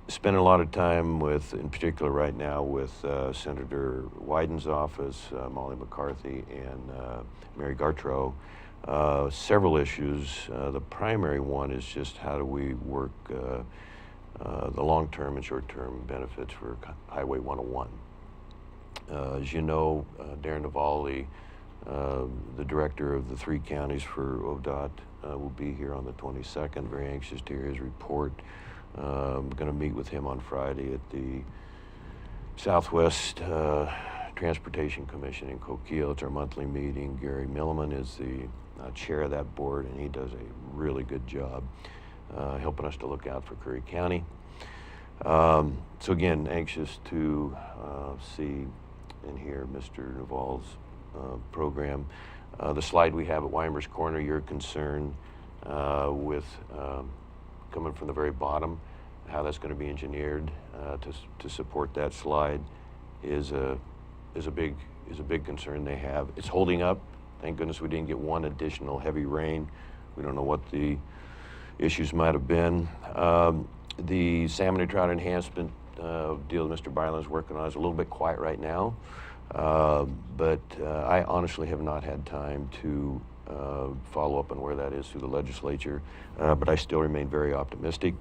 Spending a lot of time with, in particular right now, with Senator Wyden's office, Molly McCarthy, and Mary Gartrow. Several issues. The primary one is just how do we work the long-term and short-term benefits for Highway 101. As you know, Darren Navalny, the director of the 3 counties for ODOT, will be here on the 22nd. Very anxious to hear his report. I'm going to meet with him on Friday at the Southwest Transportation Commission in Coquille. It's our monthly meeting. Gary Milliman is the chair of that board, and he does a really good job helping us to look out for Curry County. So again, anxious to see and hear Mr. Naval's program. The slide we have at Weimer's Corner, your concern with coming from the very bottom, how that's going to be engineered to support that slide is a big concern they have. It's holding up. Thank goodness we didn't get one additional heavy rain. We don't know what the issues might have been. The salmon and trout enhancement deal that Mr. Byland's working on is a little bit quiet right now, but I honestly have not had time to follow up on where that is through the legislature, but I still remain very optimistic.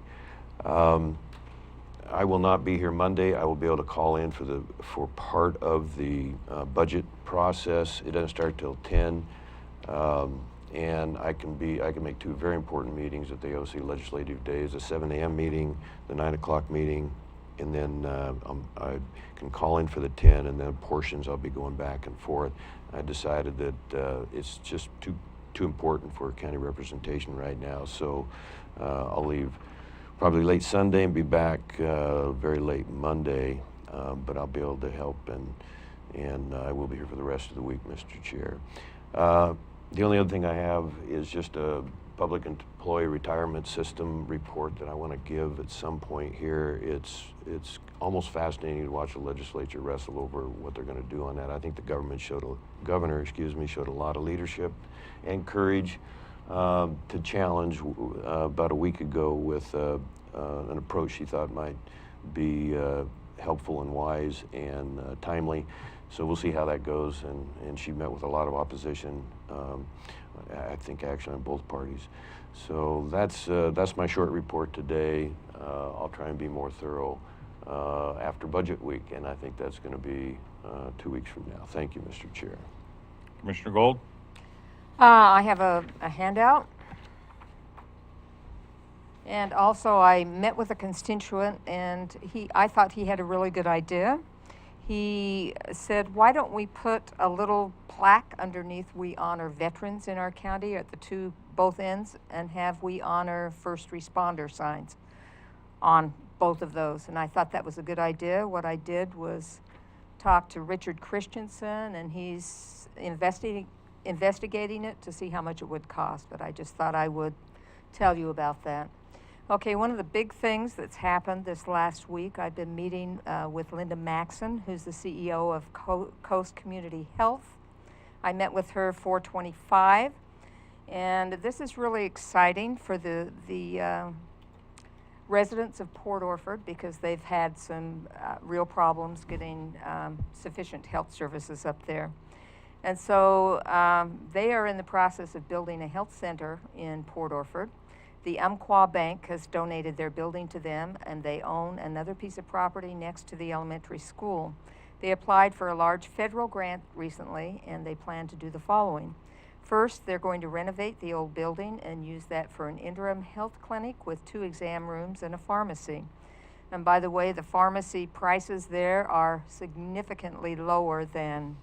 I will not be here Monday. I will be able to call in for part of the budget process. It doesn't start till 10, and I can make 2 very important meetings at the OC legislative days: a 7 a.m. meeting, the 9 o'clock meeting, and then I can call in for the 10, and then portions I'll be going back and forth. I decided that it's just too important for county representation right now, so I'll leave probably late Sunday and be back very late Monday, but I'll be able to help, and I will be here for the rest of the week, Mr. Chair. The only other thing I have is just a public employee retirement system report that I want to give at some point here. It's almost fascinating to watch the legislature wrestle over what they're going to do on that. I think the governor showed a lot of leadership and courage to challenge about a week ago with an approach she thought might be helpful and wise and timely. So we'll see how that goes, and she met with a lot of opposition, I think actually on both parties. So that's my short report today. I'll try and be more thorough after budget week, and I think that's going to be 2 weeks from now. Thank you, Mr. Chair. Commissioner Gold? I have a handout. And also I met with a constituent, and I thought he had a really good idea. He said, why don't we put a little plaque underneath "We honor veterans" in our county at both ends, and have "We honor first responder" signs on both of those. And I thought that was a good idea. What I did was talk to Richard Christensen, and he's investigating it to see how much it would cost, but I just thought I would tell you about that. Okay, one of the big things that's happened this last week, I've been meeting with Linda Maxon, who's the CEO of Coast Community Health. I met with her 4/25, and this is really exciting for the residents of Port Orford, because they've had some real problems getting sufficient health services up there. And so they are in the process of building a health center in Port Orford. The Umpqua Bank has donated their building to them, and they own another piece of property next to the elementary school. They applied for a large federal grant recently, and they plan to do the following. First, they're going to renovate the old building and use that for an interim health clinic with 2 exam rooms and a pharmacy. And by the way, the pharmacy prices there are significantly lower than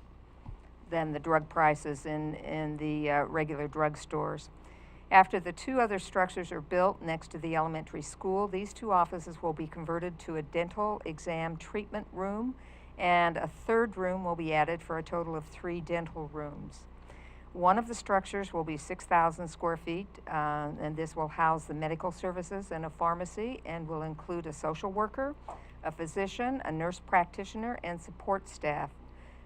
than the drug prices in the regular drug stores. After the 2 other structures are built next to the elementary school, these 2 offices will be converted to a dental exam treatment room, and a 3rd room will be added for a total of 3 dental rooms. One of the structures will be 6,000 square feet, and this will house the medical services and a pharmacy, and will include a social worker, a physician, a nurse practitioner, and support staff.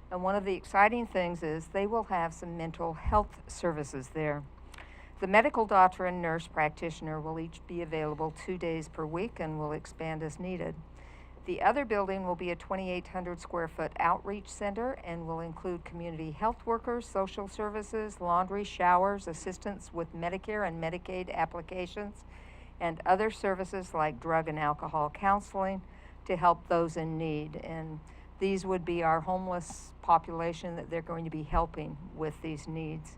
And one of the exciting things is they will have some mental health services there. The medical doctor and nurse practitioner will each be available 2 days per week and will expand as needed. The other building will be a 2,800 square foot outreach center and will include community health workers, social services, laundry, showers, assistance with Medicare and Medicaid applications, and other services like drug and alcohol counseling to help those in need. And these would be our homeless population that they're going to be helping with these needs.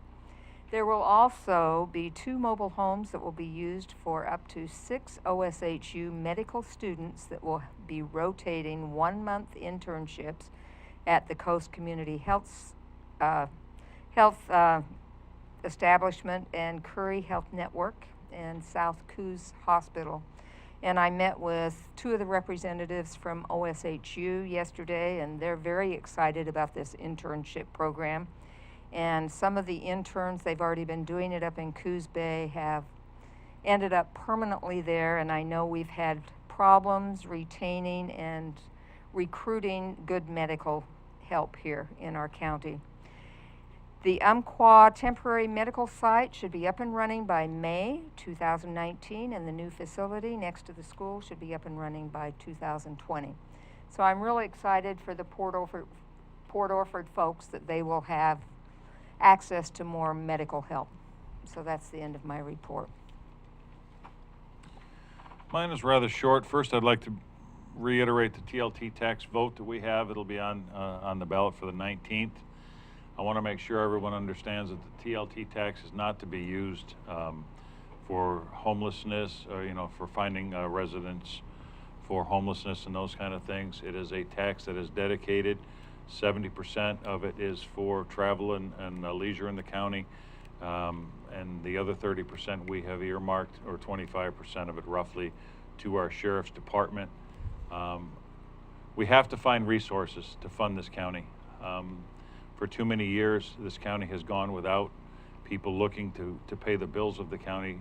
There will also be 2 mobile homes that will be used for up to 6 OSHU medical students that will be rotating 1-month internships at the Coast Community Health Establishment and Curry Health Network and South Coos Hospital. And I met with 2 of the representatives from OSHU yesterday, and they're very excited about this internship program. And some of the interns, they've already been doing it up in Coos Bay, have ended up permanently there, and I know we've had problems retaining and recruiting good medical help here in our county. The Umpqua temporary medical site should be up and running by May 2019, and the new facility next to the school should be up and running by 2020. So I'm really excited for the Port Orford folks that they will have access to more medical help. So that's the end of my report. Mine is rather short. First, I'd like to reiterate the TLT tax vote that we have. It'll be on the ballot for the 19th. I want to make sure everyone understands that the TLT tax is not to be used for homelessness, or, for finding residents for homelessness and those kind of things. It is a tax that is dedicated. 70% of it is for travel and leisure in the county, and the other 30% we have earmarked, or 25% of it roughly, to our sheriff's department. We have to find resources to fund this county. For too many years, this county has gone without people looking to pay the bills of the county.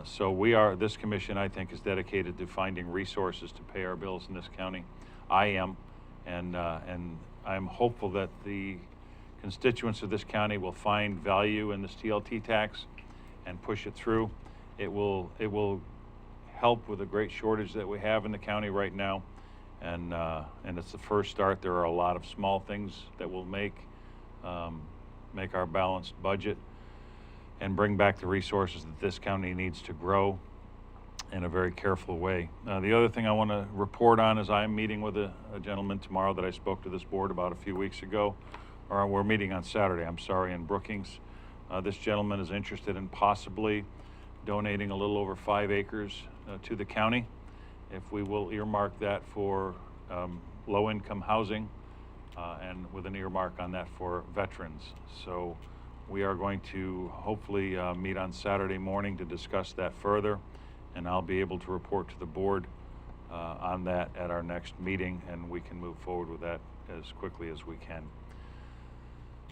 So this commission, I think, is dedicated to finding resources to pay our bills in this county. I am. And I'm hopeful that the constituents of this county will find value in this TLT tax and push it through. It will help with the great shortage that we have in the county right now, and it's the first start. There are a lot of small things that will make our balanced budget and bring back the resources that this county needs to grow in a very careful way. The other thing I want to report on is I'm meeting with a gentleman tomorrow that I spoke to this board about a few weeks ago, or we're meeting on Saturday, I'm sorry, in Brookings. This gentleman is interested in possibly donating a little over 5 acres to the county, if we will earmark that for low-income housing, and with an earmark on that for veterans. So we are going to hopefully meet on Saturday morning to discuss that further, and I'll be able to report to the board on that at our next meeting, and we can move forward with that as quickly as we can.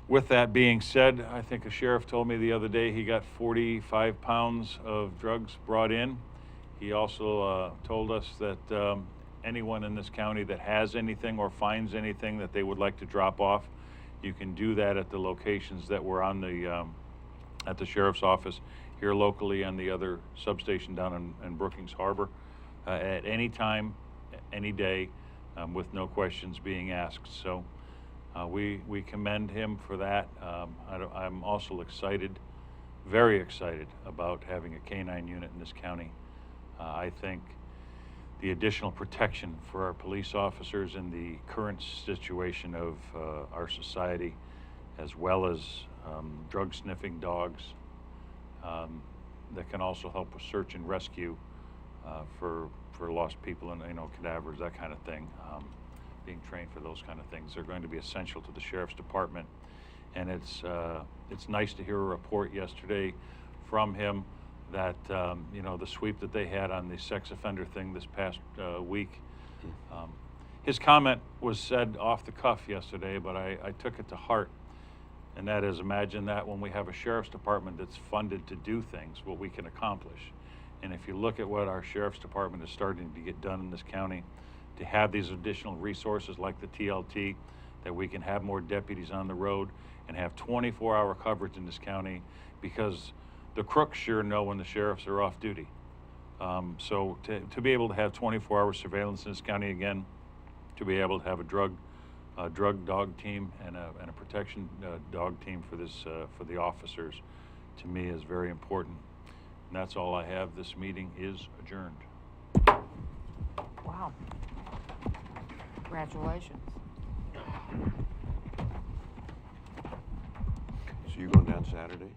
With that being said, I think a sheriff told me the other day he got 45 pounds of drugs brought in. He also told us that anyone in this county that has anything or finds anything that they would like to drop off, you can do that at the locations that were on the at the sheriff's office here locally and the other substation down in Brookings Harbor, at any time, any day, with no questions being asked. So we commend him for that. I'm also excited, very excited about having a K-9 unit in this county. I think the additional protection for our police officers in the current situation of our society, as well as drug sniffing dogs, that can also help with search and rescue for lost people and cadavers, that kind of thing. Being trained for those kind of things, they're going to be essential to the sheriff's department. And it's nice to hear a report yesterday from him that, you know, the sweep that they had on the sex offender thing this past week. His comment was said off the cuff yesterday, but I took it to heart. And that is, imagine that when we have a sheriff's department that's funded to do things, what we can accomplish. And if you look at what our sheriff's department is starting to get done in this county, to have these additional resources like the TLT, that we can have more deputies on the road and have 24-hour coverage in this county, because the crooks sure know when the sheriffs are off duty. So to be able to have 24-hour surveillance in this county again, to be able to have a drug dog team and a protection dog team for this for the officers, to me is very important. And that's all I have. This meeting is adjourned. Wow. Congratulations. So you're going down Saturday?